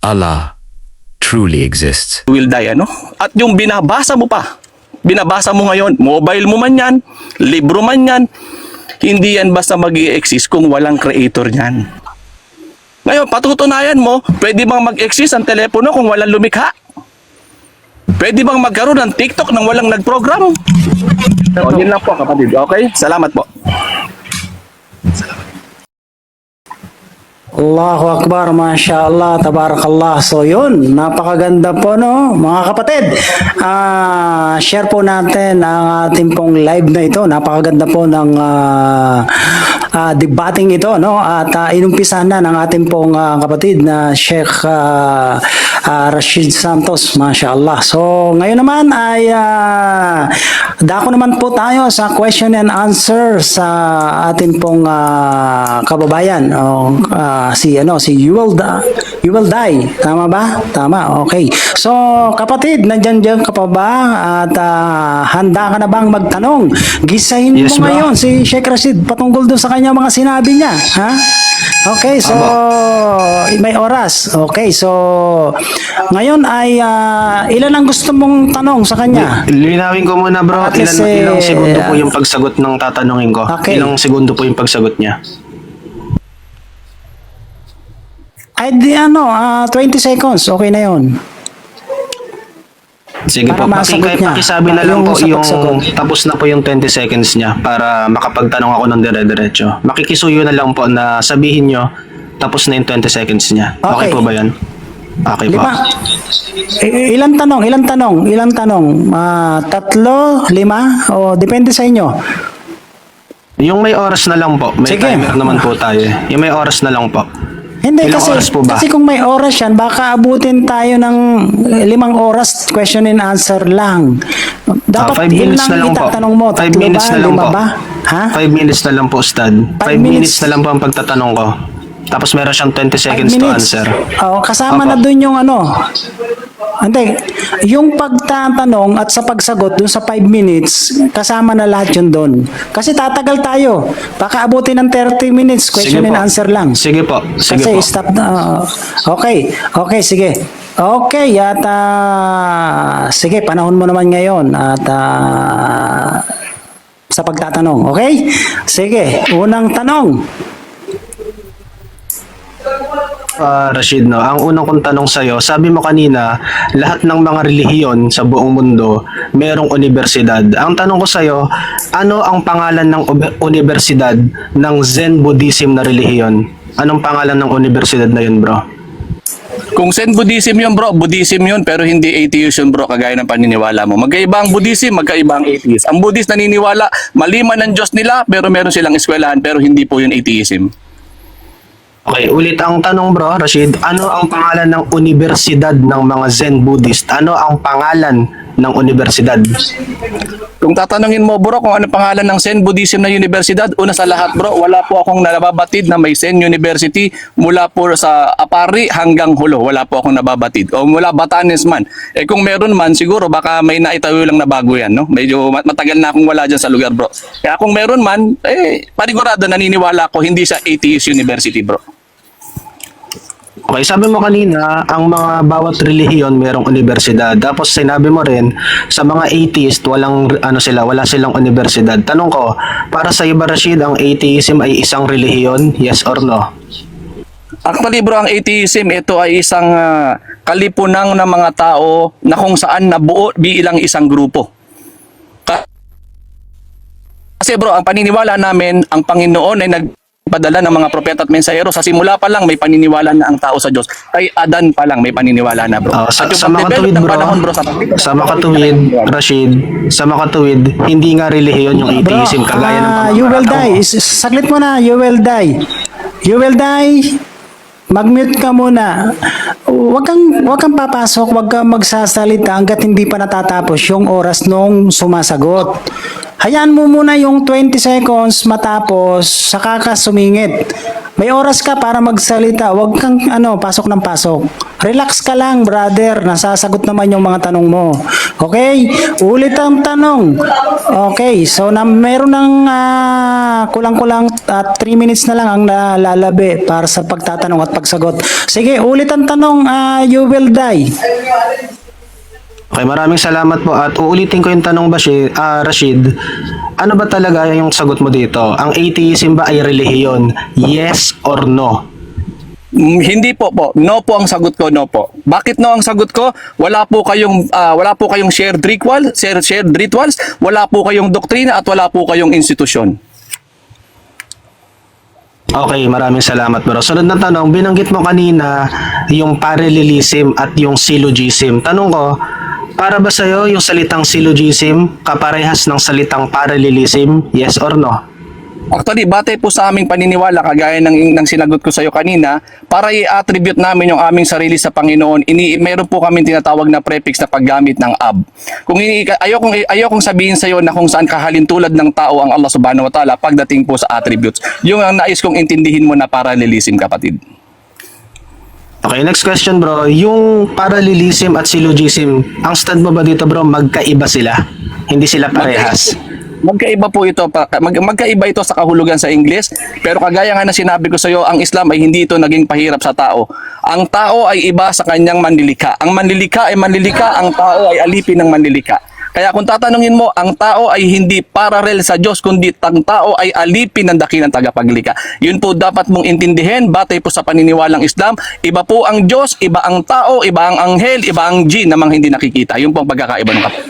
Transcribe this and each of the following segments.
Allah truly exists. Will die, ano? At yung binabasa mo pa, binabasa mo ngayon, mobile mo man yan, libro man yan, hindi yan basta mag-i-exist kung walang creator niyan. Ngayon, patutunayan mo, pwede bang mag-exist ang telepono kung walang lumikha? Pwede bang magkaroon ng TikTok nang walang nag-program? O, yun lang po, kapatid. Okay? Salamat po. Allahu Akbar, Masya Allah, Tabarakallah. So yun, napakaganda po no, mga kapatid. Share po natin ang ating pong live na ito. Napakaganda po ng debating ito, no? At inumpisahan na ng ating pong kapatid na Sheikh Rashid Santos, Masya Allah. So ngayon naman ay dako naman po tayo sa question and answer sa ating pong kababayan. Si You Will Die. Tama ba? Tama. Okay. So kapatid, nandiyan ka pa ba? At handa ka na bang magtanong? Gisahin mo Yes, bro. ngayon si Sheikh Rashid patungkol doon sa kanya mga sinabi niya. Ha? Okay, so may oras. Okay, so ngayon ay ilan ang gusto mong tanong sa kanya? Linawin ko muna bro, ilang segundo po yung pagsagot ng tatanungin ko. Okay. Ilang segundo po yung pagsagot niya. Ay di 20 seconds. Okay na 'yon. Sige Para po, masagot niya. pakisabi na lang Yung po sa yung pagsagot. tapos na po yung 20 seconds niya para makapagtanong ako ng dire-diretso. Makikisuyo na lang po na sabihin nyo tapos na yung 20 seconds niya. Okay, Okay. po ba yan? Okay po. Lima. Ilang tanong? Tatlo, lima o depende sa inyo. Yung may oras na lang po. May Sige. timer naman po tayo. Yung may oras na lang po. Hindi Ilang kasi oras po ba? kasi kung may oras yan baka abutin tayo ng 5 oras question and answer lang. Dapat 5 minutes ilang na lang po. itatanong mo? 5 Tatlo minutes ba? na lang Lima po. ba? Ha? 5 minutes na lang po, Stad. 5 minutes. minutes na lang po ang pagtatanong ko. Tapos meron siyang 20 seconds 5 to minutes. answer. Kasama Opo. na dun yung Hindi, yung pagtatanong at sa pagsagot dun sa 5 minutes, kasama na lahat yun dun. Kasi tatagal tayo. Baka abutin ng 30 minutes, question Sige and po. answer lang. Sige po. Sige Kasi po. stop na. Okay, sige. Okay, at sige, panahon mo naman ngayon at sa pagtatanong, okay? Sige, unang tanong. Rashid, no, ang unang kong tanong sa'yo, sabi mo kanina, lahat ng mga relihiyon sa buong mundo, merong universidad. Ang tanong ko sa'yo, ano ang pangalan ng universidad ng Zen Buddhism na relihiyon? Anong pangalan ng universidad na yun, bro? Kung Zen Buddhism yun, bro, Buddhism yun, pero hindi atheist yun, bro, kagaya ng paniniwala mo. Magkaiba ang Buddhism, magkaiba ang atheist. Ang Buddhist naniniwala, maliman ng Diyos nila, pero meron silang eskwelahan, pero hindi po yun atheism. Okay, ulit ang tanong, bro, Rashid. Ano ang pangalan ng universidad ng mga Zen Buddhist? Ano ang pangalan ng universidad? Kung tatanungin mo, bro, kung ano pangalan ng Zen Buddhism na universidad, una sa lahat, bro, wala po akong nababatid na may Zen University mula po sa Apari hanggang Hulo. Wala po akong nababatid. O mula Batanes man. Kung meron man, siguro baka may naitayo lang na bago yan, no? Medyo matagal na akong wala dyan sa lugar, bro. Kaya kung meron man, panigurado naniniwala ko hindi sa atheist university, bro. Okay, sabi mo kanina, ang mga bawat relihiyon merong universidad. Tapos sinabi mo rin, sa mga atheist, wala silang universidad. Tanong ko, para sa iba, Rashid, ang atheism ay isang relihiyon? Yes or no? Actually, bro, ang atheism, ito ay isang kalipunang ng mga tao na kung saan nabuo bilang isang grupo. Kasi, bro, ang paniniwala namin, ang Panginoon ay nagpadala ng mga propeta at mensahero. Sa simula pa lang may paniniwala na ang tao sa Diyos. Kay Adan pa lang may paniniwala na, bro. Sa At yung makatuwid, pag-develop ng bro, panahon, bro, sa makatuwid, Rashid, sa makatuwid, hindi nga relihiyon yung atheism, kagaya ng You will pamamagitan mo. die. Saglit mo na, you will die. You will die. Mag-mute ka muna. Huwag kang papasok, huwag kang magsasalita hanggat hindi pa natatapos yung oras nung sumasagot. Hayaan mo muna yung 20 seconds matapos, saka ka sumingit. May oras ka para magsalita, huwag kang pasok ng pasok. Relax ka lang, brother, nasasagot naman yung mga tanong mo. Okay, ulit ang tanong. Okay, so meron ng kulang-kulang 3 minutes na lang ang nalalabi para sa pagtatanong at pagsagot. Sige, ulit ang tanong, you will die. Okay, maraming salamat po at uulitin ko yung tanong Rashid. Ano ba talaga yung sagot mo dito? Ang atheism ba ay relihiyon? Yes or no? Hindi po. No po ang sagot ko, no po. Bakit no ang sagot ko? Wala po kayong shared rituals, wala po kayong doktrina at wala po kayong institusyon. Okay, maraming salamat bro. Sunod na tanong, binanggit mo kanina yung parallelism at yung syllogism. Tanong ko, para ba sa'yo yung salitang syllogism kaparehas ng salitang parallelism? Yes or no? Actually, batay po sa aming paniniwala, kagaya ng sinagot ko sa iyo kanina, para i-attribute namin yung aming sarili sa Panginoon, meron po kami tinatawag na prefix na paggamit ng ab. Ayokong sabihin sa iyo na kung saan kahalintulad ng tao ang Allah Subhanahu wa Ta'ala pagdating po sa attributes. Yung ang nais kong intindihin mo na parallelism, kapatid. Okay, next question bro. Yung parallelism at syllogism, ang stand mo ba dito bro, magkaiba sila? Hindi sila parehas? Magkaiba po ito, magkaiba ito sa kahulugan sa English, pero kagaya nga na sinabi ko sa iyo, ang Islam ay hindi ito naging pahirap sa tao. Ang tao ay iba sa kanyang manlilika. Ang manlilika ay manlilika, ang tao ay alipin ng manlilika. Kaya kung tatanungin mo, ang tao ay hindi parallel sa Diyos, kundi ang tao ay alipin ng dakilang tagapaglika. Yun po dapat mong intindihin, batay po sa paniniwalang Islam. Iba po ang Diyos, iba ang tao, iba ang anghel, iba ang jinn na mga hindi nakikita. Yun po ang pagkakaiba ng kapatid.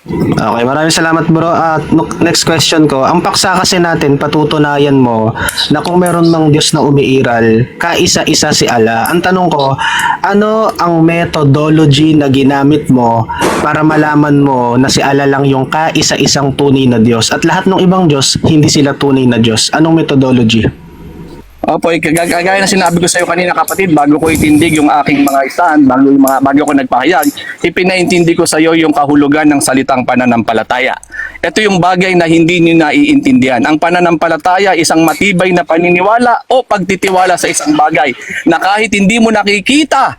Okay, maraming salamat bro. At next question ko, ang paksa kasi natin, patutunayan mo na kung meron ng Diyos na umiiral, kaisa-isa si Allah. Ang tanong ko, ano ang methodology na ginamit mo para malaman mo na si Allah lang yung kaisa-isang tunay na Diyos at lahat ng ibang Diyos, hindi sila tunay na Diyos? Anong methodology? Opo, kagaya na sinabi ko sa iyo kanina kapatid, bago ko itindig yung aking mga stand, bago ko nagpahayag, ipinaintindi ko sa iyo yung kahulugan ng salitang pananampalataya. Ito yung bagay na hindi niyo naiintindihan. Ang pananampalataya, isang matibay na paniniwala o pagtitiwala sa isang bagay na kahit hindi mo nakikita,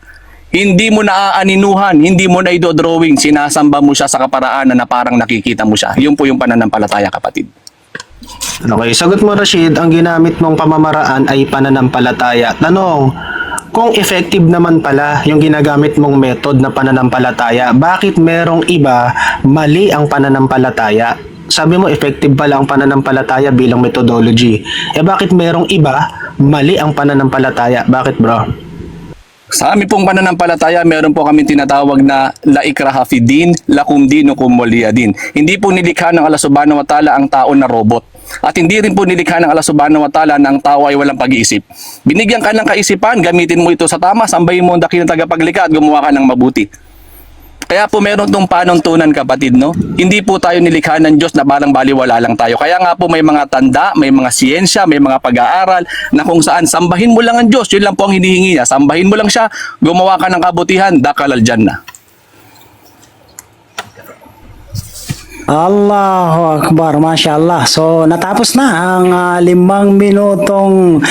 hindi mo naaaninuhan, hindi mo na idodrawing, sinasamba mo siya sa kaparaanan na parang nakikita mo siya. Yun po yung pananampalataya, kapatid. Okay, sagot mo Rashid, ang ginamit mong pamamaraan ay pananampalataya. Tanong, kung effective naman pala yung ginagamit mong method na pananampalataya, bakit merong iba mali ang pananampalataya? Sabi mo effective pala ang pananampalataya bilang methodology. Bakit merong iba mali ang pananampalataya? Bakit bro? Sa amin pong pananampalataya, meron po kami tinatawag na la ikraha fi din, lakum dinukum waliya din. Hindi po nilikha ng Allah Subhanahu wa Ta'ala ang tao na robot. At hindi rin po nilikha ng Allah Subhanahu wa Ta'ala na ang tao ay walang pag-iisip. Binigyan ka ng kaisipan, gamitin mo ito sa tama, sambahin mo ang dakilang tagapaglikha at gumawa ka ng mabuti. Kaya po meron itong panuntunan kapatid, no? Hindi po tayo nilikha ng Diyos na parang baliwala lang tayo. Kaya nga po may mga tanda, may mga siyensya, may mga pag-aaral na kung saan sambahin mo lang ang Diyos, yun lang po ang hinihingi niya. Sambahin mo lang siya, gumawa ka ng kabutihan, dakal al-jannah. Allahu Akbar, Masya Allah. So, natapos na ang 5 minutong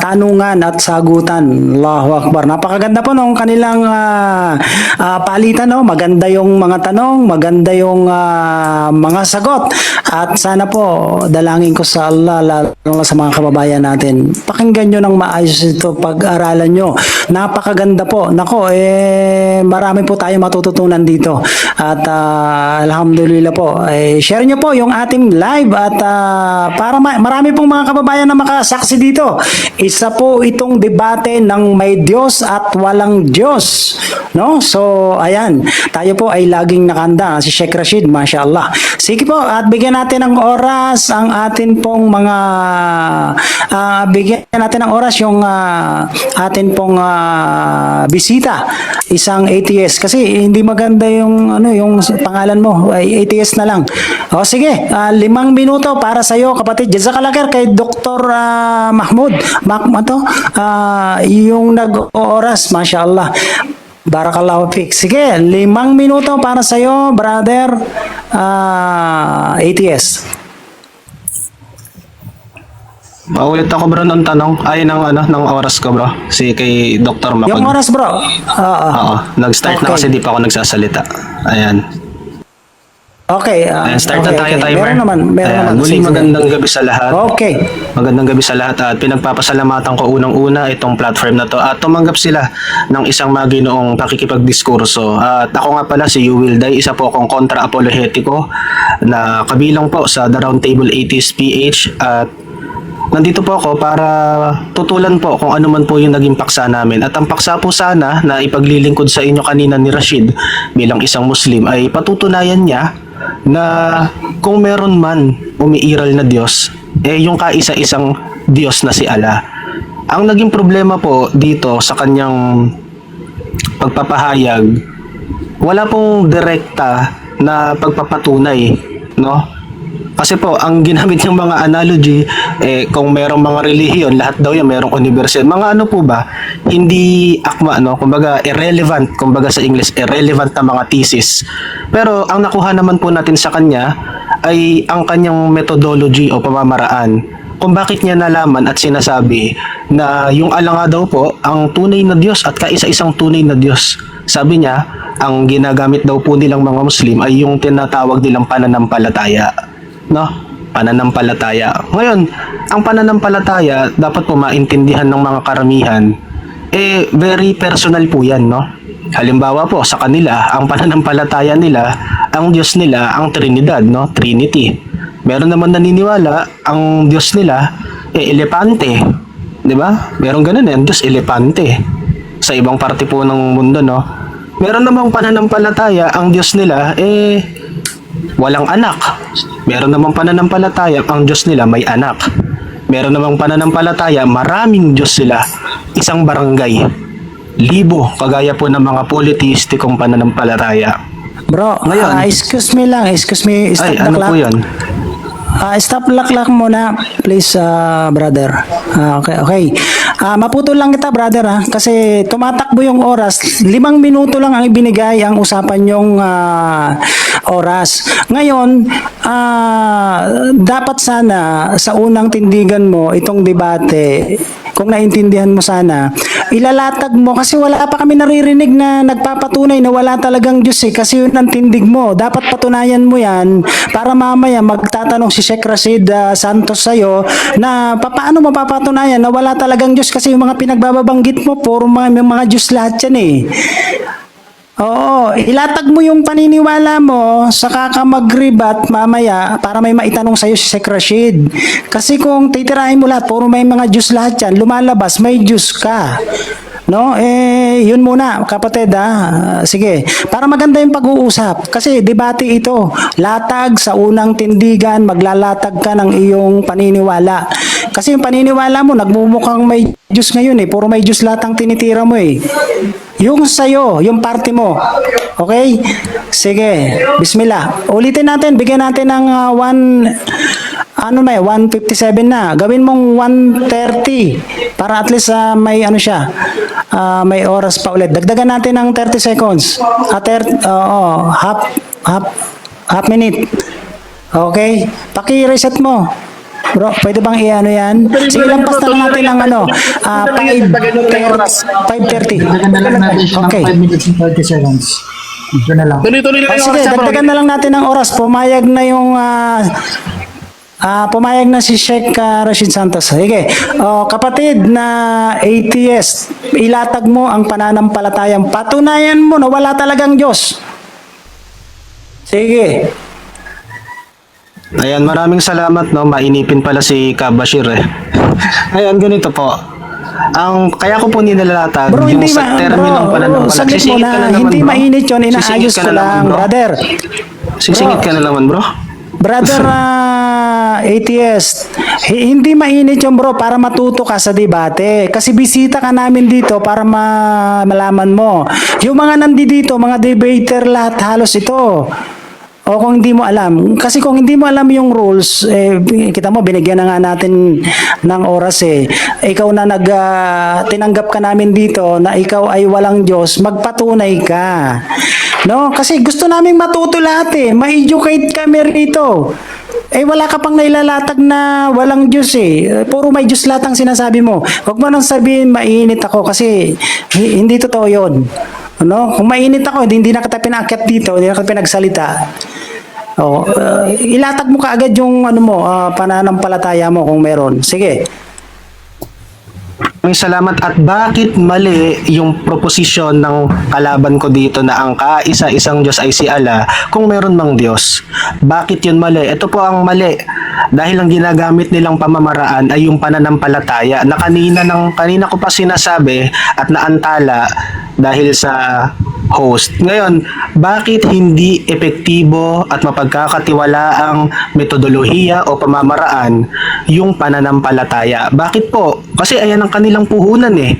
tanungan at sagutan. Allahu Akbar. Napakaganda po nung kanilang palitan. No? Maganda yung mga tanong, maganda yung mga sagot. At sana po, dalangin ko sa Allah, lalo sa mga kababayan natin, pakinggan nyo ng maayos ito, pag-aralan nyo. Napakaganda po. Nako, marami po tayo matututunan dito. At alhamdulillah po, share nyo po yung ating live at para marami pong mga kababayan na makasaksi dito. Isa po itong debate ng may Diyos at walang Diyos. No? So, ayan. Tayo po ay laging nakanda. Si Sheikh Rashid, Masya Allah. Sige po, at bigyan natin ng oras ang atin pong mga bigyan natin ng oras yung atin pong bisita. Isang ATS. Kasi hindi maganda yung yung pangalan mo. Ay, ATS na lang. O sige, 5 minuto para sa iyo kapatid. Jazakallah khair kay Dr. Mahmoud. Yung nag-oras, Masya Allah. Barakallahu fik. Sige, 5 minuto para sa iyo, brother ATS. Paulit ako bro ng tanong, ay ng oras ko bro. Si kay Dr. Makod. Yung oras bro. Oo, nag-start na Okay. kasi di pa ako nagsasalita. Ayan. Okay. Ayan, start na tayo, timer. Meron naman. Ayan, muli Sige. magandang gabi sa lahat. Okay. Magandang gabi sa lahat at pinagpapasalamatan ko unang-una itong platform na to at tumanggap sila ng isang maginoong pakikipagdiskurso. At ako nga pala si Yuwil Day, isa po akong kontra-apolohetiko na kabilang po sa The Roundtable Atheist PH at nandito po ako para tutulan po kung ano man po yung naging paksa namin. At ang paksa po sana na ipaglilingkod sa inyo kanina ni Rashid bilang isang Muslim ay patutunayan niya na kung meron man umiiral na Diyos, yung kaisa-isang Diyos na si Allah. Ang naging problema po dito sa kanyang pagpapahayag, wala pong direkta na pagpapatunay, no? Kasi po, ang ginamit ng mga analogy, kung merong mga relihiyon, lahat daw yan, merong universidad. Mga ano po ba, hindi akma, no? Kumbaga, irrelevant, kumbaga sa English, irrelevant na mga thesis. Pero, ang nakuha naman po natin sa kanya, ay ang kanyang methodology o pamamaraan. Kung bakit niya nalaman at sinasabi na yung Allah nga daw po, ang tunay na Diyos at kaisa-isang tunay na Diyos. Sabi niya, ang ginagamit daw po nilang mga Muslim ay yung tinatawag nilang pananampalataya. No? Pananampalataya. Ngayon, ang pananampalataya dapat po maintindihan ng mga karamihan very personal po yan, no? Halimbawa po sa kanila, ang pananampalataya nila, ang Diyos nila, ang Trinidad, no? Trinity. Meron naman naniniwala ang Diyos nila elepante, 'di ba? Meron ganun ang Diyos elepante sa ibang parte po ng mundo, no? Meron namang pananampalataya ang Diyos nila walang anak. Meron namang pananampalataya ang Diyos nila may anak. Meron namang pananampalataya maraming Diyos sila. Isang barangay. Libo, kagaya po ng mga polytheistikong pananampalataya. Bro, Ngayon, excuse me lang. Excuse me. Stop ay, the ano clock. po yun? Stop laklak muna, please, brother. Okay. Maputol lang kita, brother, kasi tumatakbo yung oras. 5 minuto lang ang ibinigay ang usapan yung oras. Ngayon, dapat sana sa unang tindigan mo itong debate, kung naintindihan mo sana, ilalatag mo kasi wala pa kami naririnig na nagpapatunay na wala talagang Diyos kasi yun ang tindig mo. Dapat patunayan mo yan para mamaya magtatanong si Sheikh Rashid Santos sa'yo na paano mapapatunayan na wala talagang Diyos kasi yung mga pinagbababanggit mo, puro mga Diyos lahat yan Oo, ilatag mo yung paniniwala mo, saka ka mag-rebat mamaya para may maitanong sa'yo si Sheikh Rashid. Kasi kung titirahin mo lahat, puro may mga Diyos lahat yan, lumalabas, may Diyos ka. No? Yun muna, kapatid sige, para maganda yung pag-uusap. Kasi debate ito. Latag sa unang tindigan, maglalatag ka ng iyong paniniwala. Kasi yung paniniwala mo, nagmumukhang may Diyos ngayon puro may Diyos lahat ang tinitira mo Yung sa'yo, yung party mo. Okay? Sige, bismillah. Ulitin natin, bigyan natin ng 157 na. Gawin mong 130 para at least may may oras pa ulit. Dagdagan natin ng 30 seconds. Half minute. Okay? Paki-reset mo. Bro, pwede bang i-ano yan? Sige, lampas na lang natin ng 5:30. Dagdagan na lang natin siya ng Okay. 5 minutes and 30 seconds. Ito na lang. Tuloy-tuloy lang yung Sige, oras, bro. dagdagan na lang natin ng oras. Pumayag na yung pumayag na si Sheikh Rashid Santos. Sige. Kapatid na atheist, ilatag mo ang pananampalatayang patunayan mo na wala talagang Diyos. Sige. Ayan, maraming salamat, no? Mainipin pala si Kabashir Ayan, ganito po. Kaya ko po nilalatag Bro, yung hindi sa terminong pananampalataya. saglit mo na, hindi mainit yun, inaayos ko lang, brother. Sisingit ka na naman, bro. Brother atheist, hindi mainit yung bro para matuto ka sa debate. Kasi bisita ka namin dito para malaman mo. Yung mga nandito, mga debater lahat halos ito. O kung hindi mo alam, kasi kung hindi mo alam yung rules, kita mo, binigyan na nga natin ng oras Ikaw na tinanggap ka namin dito na ikaw ay walang Diyos, magpatunay ka. No? Kasi gusto naming matuto lahat ma-educate kami rito. Wala ka pang nailalatag na walang Diyos Puro may Diyos lahat ang sinasabi mo. Huwag mo nang sabihin mainit ako kasi hindi totoo yun. Ano? Kung mainit ako, hindi na kita pinaakyat dito, hindi na kita pinagsalita. Ilatag mo kaagad yung ano mo, pananampalataya mo kung meron. Sige. Maraming salamat. At bakit mali yung proposisyon ng kalaban ko dito na ang kaisa-isang Diyos ay si Allah kung meron mang Diyos? Bakit yun mali? Ito po ang mali. Dahil ang ginagamit nilang pamamaraan ay yung pananampalataya na kanina ko pa sinasabi at naantala dahil sa host. Ngayon, bakit hindi epektibo at mapagkakatiwalaang metodolohiya o pamamaraan yung pananampalataya? Bakit po? Kasi ayan ang kanilang puhunan eh.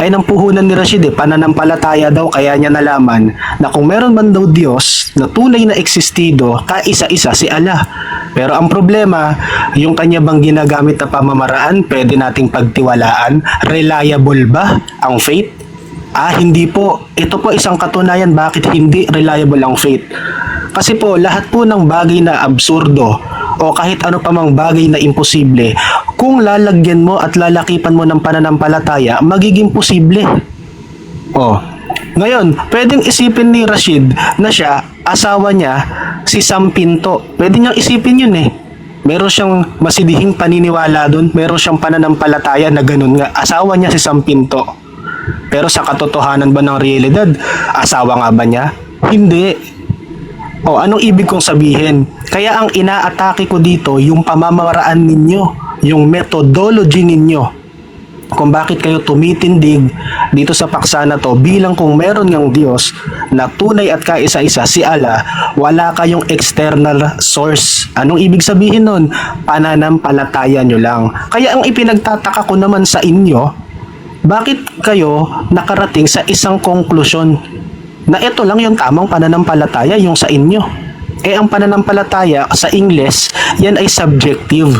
Ayan ang puhunan ni Rashid eh. Pananampalataya daw, kaya niya nalaman na kung meron man daw Diyos na tunay na existido, kaisa-isa si Allah. Pero ang problema, yung kanya bang ginagamit na pamamaraan, pwede nating pagtiwalaan? Reliable ba ang faith? Hindi po. Ito po isang katunayan bakit hindi reliable ang faith. Kasi po, lahat po ng bagay na absurdo o kahit ano pa mang bagay na imposible, kung lalagyan mo at lalakipan mo ng pananampalataya, magiging posible. Ngayon, pwedeng isipin ni Rashid na siya, asawa niya, si Sam Pinto. Pwede niyang isipin yun eh. Meron siyang masidihing paniniwala doon, meron siyang pananampalataya na ganun nga. Asawa niya si Sam Pinto. Pero sa katotohanan ba ng realidad, asawa nga ba niya? Hindi. Anong ibig kong sabihin? Kaya ang inaatake ko dito, yung pamamaraan ninyo, yung methodology ninyo, kung bakit kayo tumitindig dito sa paksa na to bilang kung meron ng Diyos na tunay at kaisa-isa si Allah, wala kayong external source. Anong ibig sabihin nun? Pananampalataya nyo lang. Kaya ang ipinagtataka ko naman sa inyo, bakit kayo nakarating sa isang konklusyon na ito lang yung tamang pananampalataya, yung sa inyo? Ang pananampalataya sa Ingles, yan ay subjective.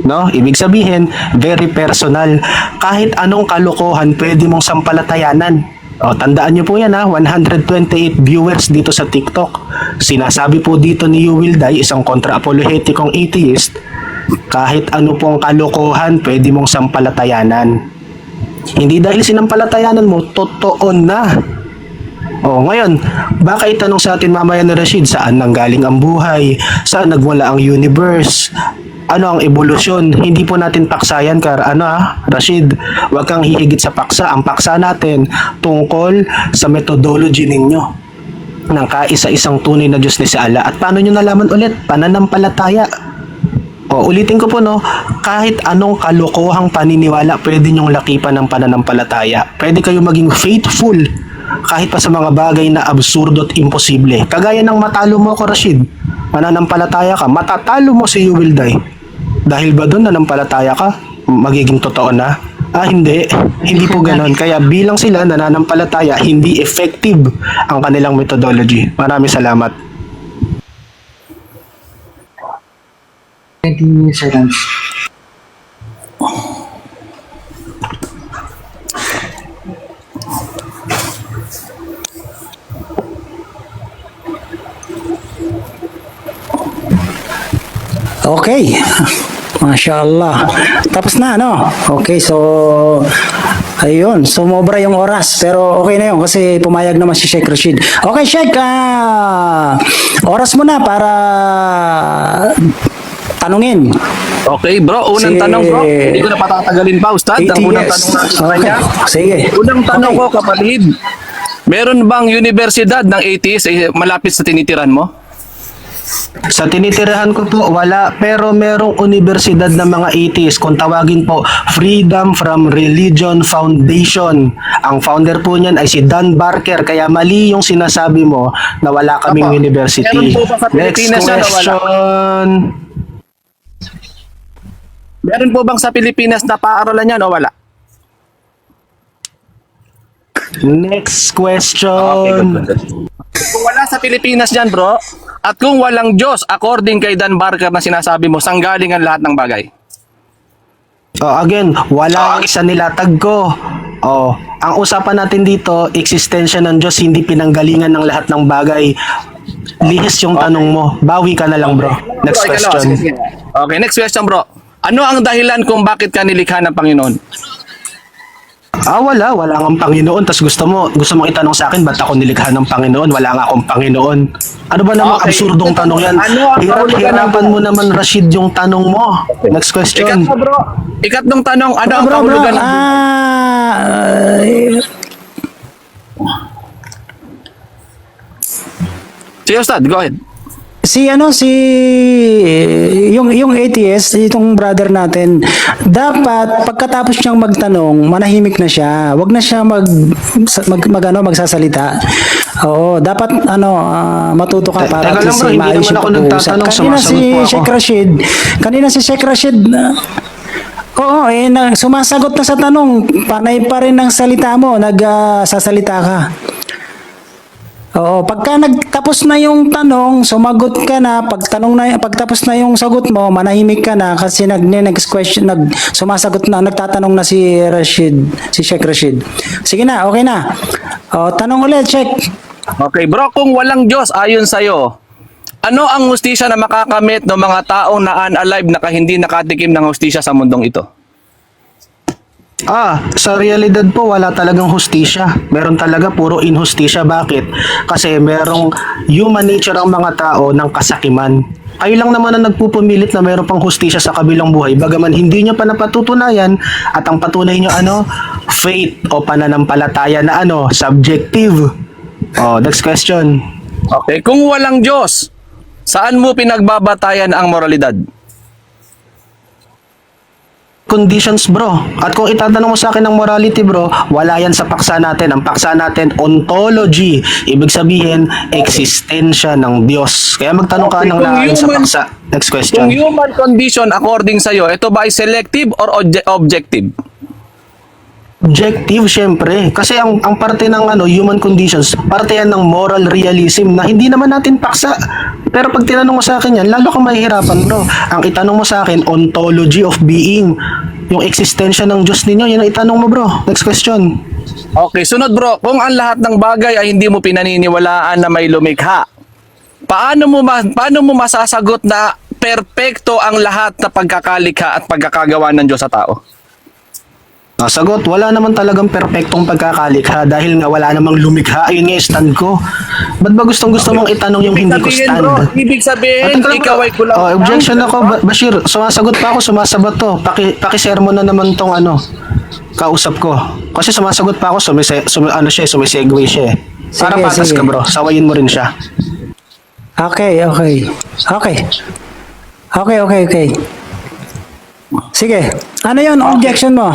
No? Ibig sabihin, very personal. Kahit anong kalokohan pwede mong sampalatayanan. Tandaan nyo po yan 128 viewers dito sa TikTok. Sinasabi po dito ni Yuwilday, isang kontra-apologetikong atheist, kahit ano pong kalokohan pwede mong sampalatayanan. Hindi dahil sinampalatayanan mo, totoo na. Ngayon, baka itanong sa atin mamaya ni Rashid, saan nanggaling ang buhay? Saan nagmula ang universe? Ano ang evolusyon? Hindi po natin paksayan, Rashid, huwag kang hihigit sa paksa. Ang paksa natin tungkol sa methodology ninyo ng kaisa-isang tunay na Diyos ni si Allah. At paano nyo nalaman ulit? Pananampalataya. Ulitin ko po kahit anong kalokohang paniniwala pwede nyong lakipan ng pananampalataya. Pwede kayo maging faithful kahit pa sa mga bagay na absurdo at imposible. Kagaya ng matalo mo ako, Rashid. Mananampalataya ka, matatalo mo si Yuwilday. Dahil ba doon nanampalataya ka, magiging totoo na? Hindi. Hindi po ganon. Kaya bilang sila nananampalataya, hindi effective ang kanilang methodology. Maraming salamat. 20 seconds. Okay. Masya Allah. Tapos na, no? Okay, so ayun, sumobra yung oras. Pero okay na yun kasi pumayag naman si Sheikh Rashid. Okay, Sheikh, oras mo na para tanungin. Okay, bro. Unang tanong, bro. Hindi ko na patatagalin pa, Ustad. Ang unang tanong natin sa kanya. Sige. Unang tanong ko, kapatid. Meron bang universidad ng atheist malapit sa tinitiran mo? Sa tinitirahan ko po, wala. Pero merong universidad ng mga atheists. Kung tawagin po, Freedom from Religion Foundation. Ang founder po niyan ay si Dan Barker. Kaya mali yung sinasabi mo na wala kaming university. Meron po ba sa Next Pilipinas yan o wala? question. Meron po bang sa Pilipinas na paaralan yan o wala? Next question. Kung wala sa Pilipinas yan, bro, at kung walang Diyos, according kay Dan Barker na sinasabi mo, saan galing ang lahat ng bagay? Again, wala ang isa nilatag ko. Ang usapan natin dito, eksistensya ng Diyos, hindi pinanggalingan ng lahat ng bagay. Lihis yung tanong mo. Bawi ka na lang, bro. Next question. Okay, next question, bro. Ano ang dahilan kung bakit ka nilikha ng Panginoon? Wala kang Panginoon. Tapos gusto mo itanong sa akin, ba't ako nilikha ng Panginoon? Wala nga akong Panginoon. Ano ba namang Okay. absurdong tanong yan? Ano ang kahulugan Hirapan ng- mo naman, Rashid, yung tanong mo. Next question. Ikatlong tanong, ano ang Bro, kahulugan ng... Sige, Ustad, go ahead. Yung ATS, itong brother natin, dapat pagkatapos niyang magtanong, manahimik na siya. Wag na siya magsasalita. Oo, dapat matuto ka para Teka at lang, least bro, hindi maayos naman yung ako pag-uusap. nagtatanong, Kanina si sumasagot po ako. Sheikh Rashid, oo, sumasagot na sa tanong, panay pa rin ang salita mo, nagsasalita ka. Oo, pagka nagtapos na yung tanong, sumagot ka na, pagtapos na yung sagot mo, manahimik ka na kasi next question, sumasagot na, nagtatanong na si Sheikh Rashid. Sige na, okay na. O, tanong ulit, Sheikh. Okay, bro, kung walang Diyos ayon sa'yo, ano ang hustisya na makakamit ng mga taong na unalive na hindi nakatikim ng hustisya sa mundong ito? Sa realidad po, wala talagang hustisya. Meron talaga puro inhustisya. Bakit? Kasi merong human nature ang mga tao ng kasakiman. Kayo lang naman ang nagpupumilit na meron pang hustisya sa kabilang buhay. Bagaman hindi nyo pa napatutunayan at ang patunay nyo faith o pananampalataya na subjective. Next question. Okay, kung walang Diyos, saan mo pinagbabatayan ang moralidad? Conditions, bro. At kung itatanong mo sa akin ng morality, bro, wala yan sa paksa natin. Ang paksa natin, ontology. Ibig sabihin, eksistensya ng Diyos. Kaya magtanong ka Okay, ng kung naayon sa human- paksa. Next Kung question. human condition according sa'yo, ito ba ay selective or objective? Objective, syempre. Kasi ang parte ng human conditions, parte yan ng moral realism na hindi naman natin paksa. Pero pag tinanong mo sa akin yan, lalo kang mahihirapan, bro. Ang itanong mo sa akin, ontology of being. Yung eksistensya ng Diyos ninyo, yan ang itanong mo, bro. Next question. Okay, sunod bro, kung ang lahat ng bagay ay hindi mo pinaniniwalaan na may lumikha, paano mo masasagot na perpekto ang lahat na pagkakalikha at pagkakagawa ng Diyos sa tao? Sagot, wala naman talagang perpektong pagkakalikha dahil nga wala namang lumikha. Ayun nga yung stand ko. Ba't ba gustong-gusto mong itanong yung hindi ko stand? Ibig sabihin, Teka lang, ikaw ay kulang. objection ako, Bashir. Sumasagot pa ako, sumasabat to. Paki-sermon na naman tong kausap ko. Kasi sumasagot pa ako, sumisegue siya eh. Para Sige, patas sige. ka, bro. Sawayin mo rin siya. Okay. Sige, ano yun, objection mo?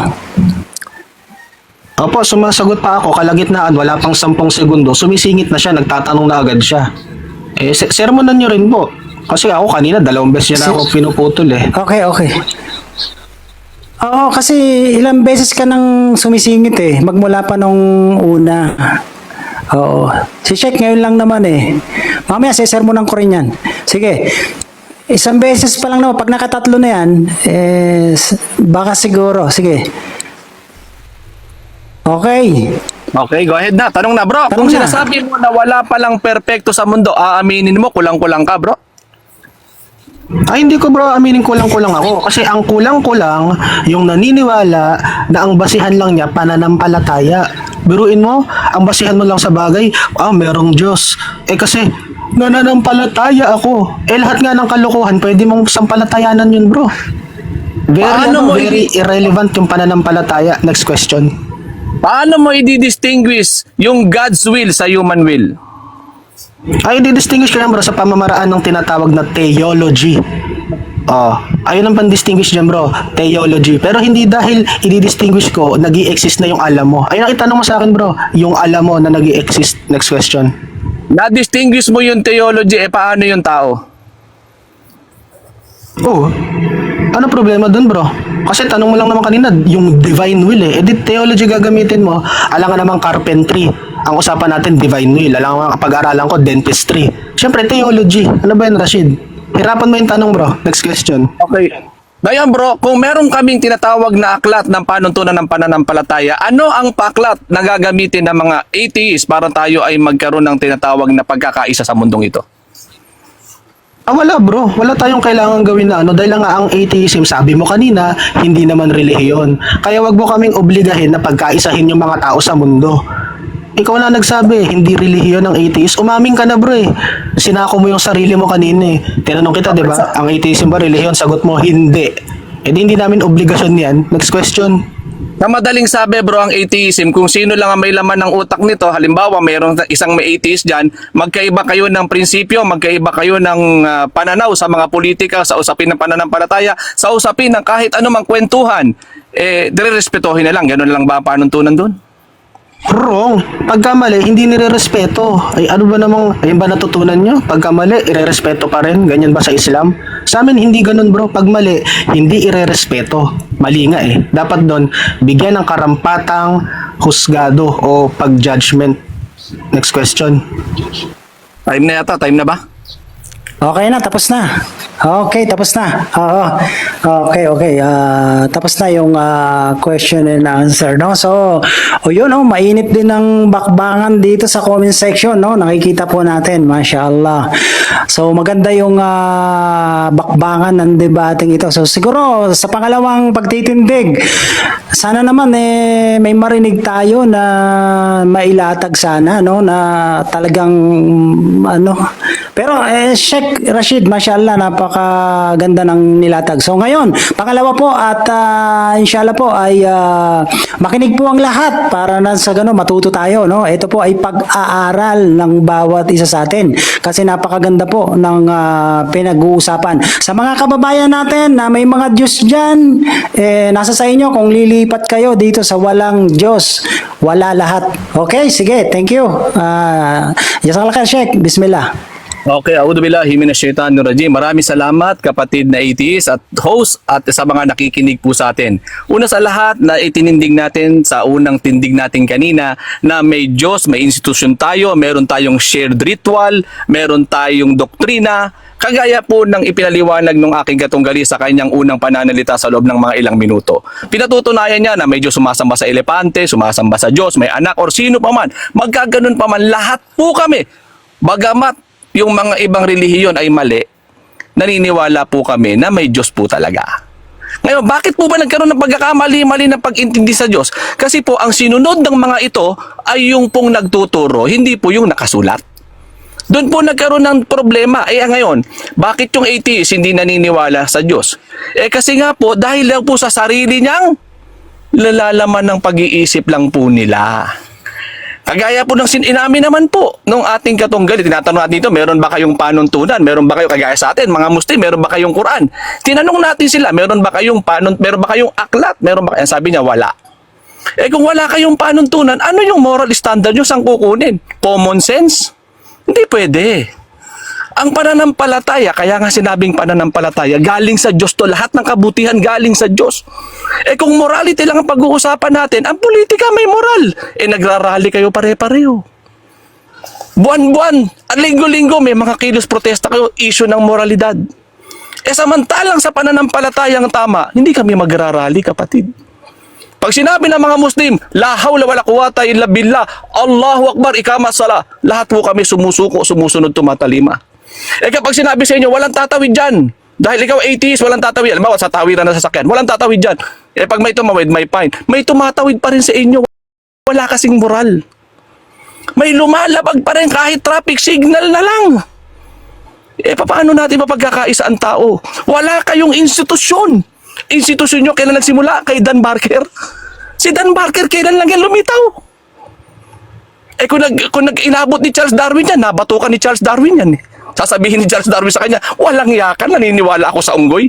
Opo, sumasagot pa ako, kalagitnaan, wala pang 10 segundo, sumisingit na siya, nagtatanong na agad siya. Sermonan nyo rin po. Kasi ako kanina, 2 beses niya na ako pinuputol eh. Okay. Oo, kasi ilang beses ka nang sumisingit magmula pa nung una. Oo. Si Sheikh ngayon lang naman Mamaya, sesermonan ko rin yan. Sige. Isang beses pa lang naman. Pag nakatatlo na yan, baka siguro. Sige. Okay. Okay, go ahead na. Tanong na bro, Tanong kung na. sinasabi mo na wala palang perpekto sa mundo, aaminin mo kulang-kulang ka bro? Hindi ko, bro, aminin kulang-kulang ako. Kasi ang kulang-kulang, yung naniniwala na ang basihan lang niya pananampalataya. Biruin mo, ang basihan mo lang sa bagay, merong Diyos. Kasi nananampalataya ako. Lahat nga ng kalokohan, pwede mong sampalatayanan yun, bro. Very irrelevant yung pananampalataya. Next question. Paano mo i-distinguish yung God's will sa human will? Di-distinguish ko yan, bro, sa pamamaraan ng tinatawag na theology. Ayun ang pan-distinguish dyan, bro. Theology. Pero hindi dahil i-distinguish ko, nag-i-exist na yung alam mo. Ayun ang itanong mo sa akin, bro. Yung alam mo na nag-i-exist. Next question. Na-distinguish mo yung theology, paano yung tao? Ano problema dun, bro? Kasi tanong mo lang naman kanina, yung divine will theology gagamitin mo, alangan naman carpentry. Ang usapan natin, divine will. Alangan pag-aralan ko, dentistry. Siyempre, theology. Ano ba yan, Rashid? Hirapan mo yung tanong, bro. Next question. Okay. Ngayon bro, kung meron kaming tinatawag na aklat ng panuntunan ng pananampalataya, ano ang paklat na gagamitin ng mga atheists para tayo ay magkaroon ng tinatawag na pagkakaisa sa mundong ito? Wala bro, wala tayong kailangan gawin na ano dahil nga ang atheism, sabi mo kanina, hindi naman relihiyon. Kaya wag mo kaming obligahin na pagkaisahin yung mga tao sa mundo. Ikaw na nagsabi, hindi relihiyon ang atheist. Umaming ka na bro eh. Sinako mo yung sarili mo kanina eh. Tinanong kita, di ba? Ang atheism ba relihiyon? Sagot mo, hindi. Eh di hindi namin obligasyon yan. Next question. Na madaling sabi bro ang atheism, kung sino lang ang may laman ng utak nito, halimbawa mayroong isang may atheist dyan, magkaiba kayo ng prinsipyo, magkaiba kayo ng pananaw sa mga politika, sa usapin ng pananampalataya, sa usapin ng kahit anumang kwentuhan, dire-respetuhin na lang. Ganun lang ba ang panuntunan doon? Wrong. Pagka mali, hindi nire-respeto. Ay ano ba namang, ayun ba natutunan nyo? Pagka mali, ire-respeto pa rin. Ganyan ba sa Islam? Sa amin, hindi ganun bro. Pag mali, hindi ire-respeto. Mali nga eh. Dapat doon, bigyan ng karampatang husgado o pag-judgment. Next question. Time na yata, time na ba? Okay na, tapos na. Okay, tapos na. Oo. Okay. Tapos na yung question and answer, no? So, yun, mainit din ang bakbangan dito sa comment section, no? Nakikita po natin, mashallah. So, maganda yung bakbangan ng debating ito. So, siguro, sa pangalawang pagtitindig, sana naman, may marinig tayo na mailatag sana, no? Na talagang, pero, Sheikh Rashid, mashallah, napakaganda ng nilatag. So ngayon, pangalawa po at inshallah po ay makinig po ang lahat para na sa gano matuto tayo, no? Ito po ay pag-aaral ng bawat isa sa atin kasi napakaganda po ng pinag-uusapan. Sa mga kababayan natin na may mga Diyos diyan, nasa sa inyo kung lilipat kayo dito sa walang Diyos, wala lahat. Okay, sige, thank you. Jazakallah khair, Sheikh. Bismillah. Okay, a'udhu billahi minasyaitanir rajim. Maraming salamat kapatid na atheist at host at sa mga nakikinig po sa atin. Una sa lahat na itinindig natin sa unang tindig natin kanina na may Diyos, may institusyon tayo, meron tayong shared ritual, meron tayong doktrina, kagaya po ng ipinaliwanag ng aking katunggali sa kanyang unang pananalita sa loob ng mga ilang minuto. Pinatutunayan niya na may Diyos sumasamba sa elepante, sumasamba sa Diyos, may anak or sino pa man, magkaganon pa man, lahat po kami. Bagamat yung mga ibang relihiyon ay mali, naniniwala po kami na may Diyos po talaga. Ngayon, bakit po ba nagkaroon ng pagkakamali-mali ng pag-intindi sa Diyos? Kasi po, ang sinunod ng mga ito ay yung pong nagtuturo, hindi po yung nakasulat. Doon po nagkaroon ng problema. Ngayon, bakit yung atheist hindi naniniwala sa Diyos? Kasi nga po, dahil lang po sa sarili niyang lalalaman ng pag-iisip lang po nila. Kagaya po ng inamin naman po nung ating katunggali, tinatanong natin dito, meron ba kayong panuntunan? Meron ba kayo kagaya sa atin, mga Muslim, meron ba kayong Quran? Tinanong natin sila, meron ba kayong aklat? Meron ba kayong, sabi niya, wala. Kung wala kayong panuntunan, ano yung moral standard nyo sang kukunin? Common sense? Hindi pwede. Ang pananampalataya, kaya nga sinabing pananampalataya, galing sa Diyos to, lahat ng kabutihan galing sa Diyos. Kung morality lang ang pag-uusapan natin, ang politika may moral. Nagrarally kayo pare-pareho. Buwan-buwan, at linggo-linggo may mga kilos protesta kayo, issue ng moralidad. Samantalang sa pananampalatayang tama, hindi kami magrarally, kapatid. Pag sinabi ng mga Muslim, la hawla wala quwata illa billah, Allahu Akbar, ikamat sala, lahat po kami sumusuko, sumusunod, tumatalima. Kapag sinabi sa inyo, walang tatawid dyan, dahil ikaw atheist, walang tatawid, alam mo, sa tawiran na sasakyan, walang tatawid dyan. Pag may tumawid, may fine. May tumatawid pa rin sa inyo, wala kasing moral. May lumalabag pa rin kahit traffic signal na lang. Paano natin mapagkakaisa ang tao? Wala kayong institusyon. Institusyon nyo, kailan nagsimula? Kay Dan Barker. Si Dan Barker, kailan lang yan lumitaw? Kung inabot ni Charles Darwin yan, nabatukan ni Charles Darwin yan. Sasabihin ni Charles Darwin sa kanya, walang yakan, naniniwala ako sa unggoy.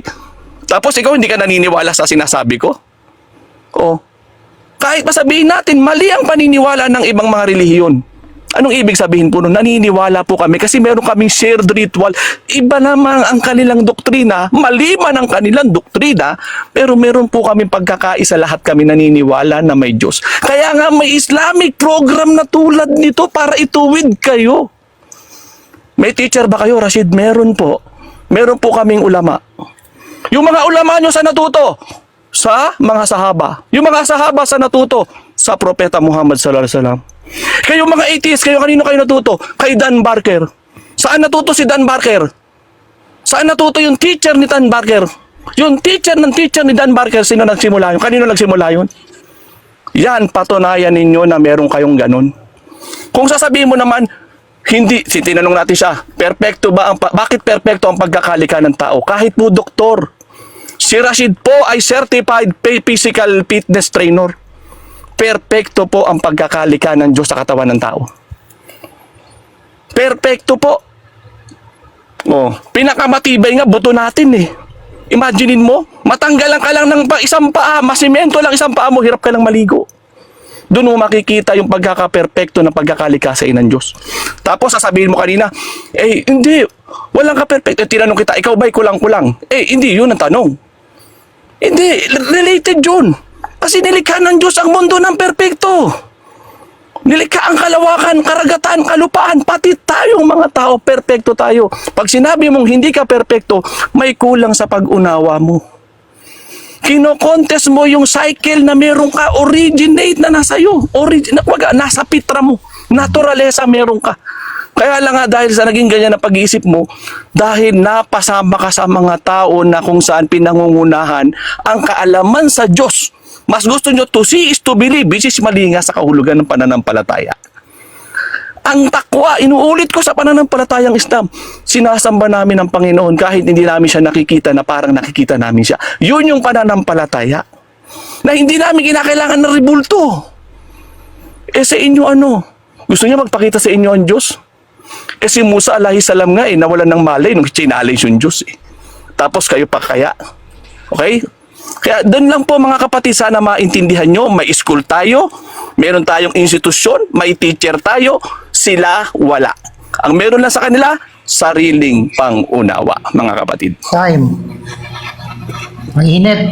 Tapos ikaw hindi ka naniniwala sa sinasabi ko? Kahit masabihin natin, mali ang paniniwala ng ibang mga relihiyon. Anong ibig sabihin po nun? Naniniwala po kami kasi meron kaming shared ritual. Iba naman ang kanilang doktrina, mali man ang kanilang doktrina, pero meron po kaming pagkakaisa, lahat kami naniniwala na may Diyos. Kaya nga may Islamic program na tulad nito para ituwid kayo. May teacher ba kayo, Rashid? Meron po. Meron po kaming ulama. Yung mga ulama nyo sa natuto? Sa mga sahaba. Yung mga sahaba sa natuto? Sa Propeta Muhammad sallallahu alaihi wasallam. Kayo mga atheist, kanino kayo natuto? Kay Dan Barker. Saan natuto si Dan Barker? Saan natuto yung teacher ni Dan Barker? Yung teacher ng teacher ni Dan Barker, sino nagsimula yun? Kanino nagsimula yun? Yan, patunayan ninyo na meron kayong ganun. Kung sasabihin mo naman, hindi, tinanong natin siya, bakit perfecto ang pagkakalika ng tao? Kahit po doktor. Si Rashid po ay certified physical fitness trainer. Perfecto po ang pagkakalika ng Diyos sa katawan ng tao. Perfecto po. Oh, pinakamatibay nga buto natin eh. Imaginein mo, matanggalan ka lang ng isang paa, masimento lang isang paa mo, hirap ka lang maligo. Doon mo makikita yung pagkaka-perfecto ng pagkakalikasay ng Diyos. Tapos sasabihin mo kanina, hindi, walang ka-perfecto. Tinanong kita, ikaw ba'y kulang-kulang? Hindi, yun ang tanong. Hindi, related yun. Kasi nilikha ng Diyos ang mundo ng perfecto. Nilikha ang kalawakan, karagatan, kalupaan, pati tayong mga tao, perpekto tayo. Pag sinabi mong hindi ka perpekto, may kulang sa pag-unawa mo. Kino-contest mo yung cycle na meron ka, originate na nasa iyo. Nasa pitra mo. Naturalesa meron ka. Kaya lang nga dahil sa naging ganyan na pag-iisip mo, dahil napasama ka sa mga tao na kung saan pinangungunahan ang kaalaman sa Diyos. Mas gusto nyo to see is to believe, which is mali nga sa kahulugan ng pananampalataya. Ang takwa, inuulit ko sa pananampalatayang Islam, sinasamba namin ang Panginoon kahit hindi namin siya nakikita na parang nakikita namin siya. Yun yung pananampalataya. Na hindi namin kinakailangan ng ribulto. Sa inyo ano? Gusto niya magpakita sa inyo ang Diyos? Si Musa alayhisalam nga nawalan ng malay nung challenge yung Diyos Tapos kayo pa kaya? Okay? Kaya doon lang po mga kapatid, sana maintindihan nyo, may school tayo, meron tayong institusyon, may teacher tayo, sila wala. Ang meron lang sa kanila, sariling pangunawa, mga kapatid. Time. Mainit.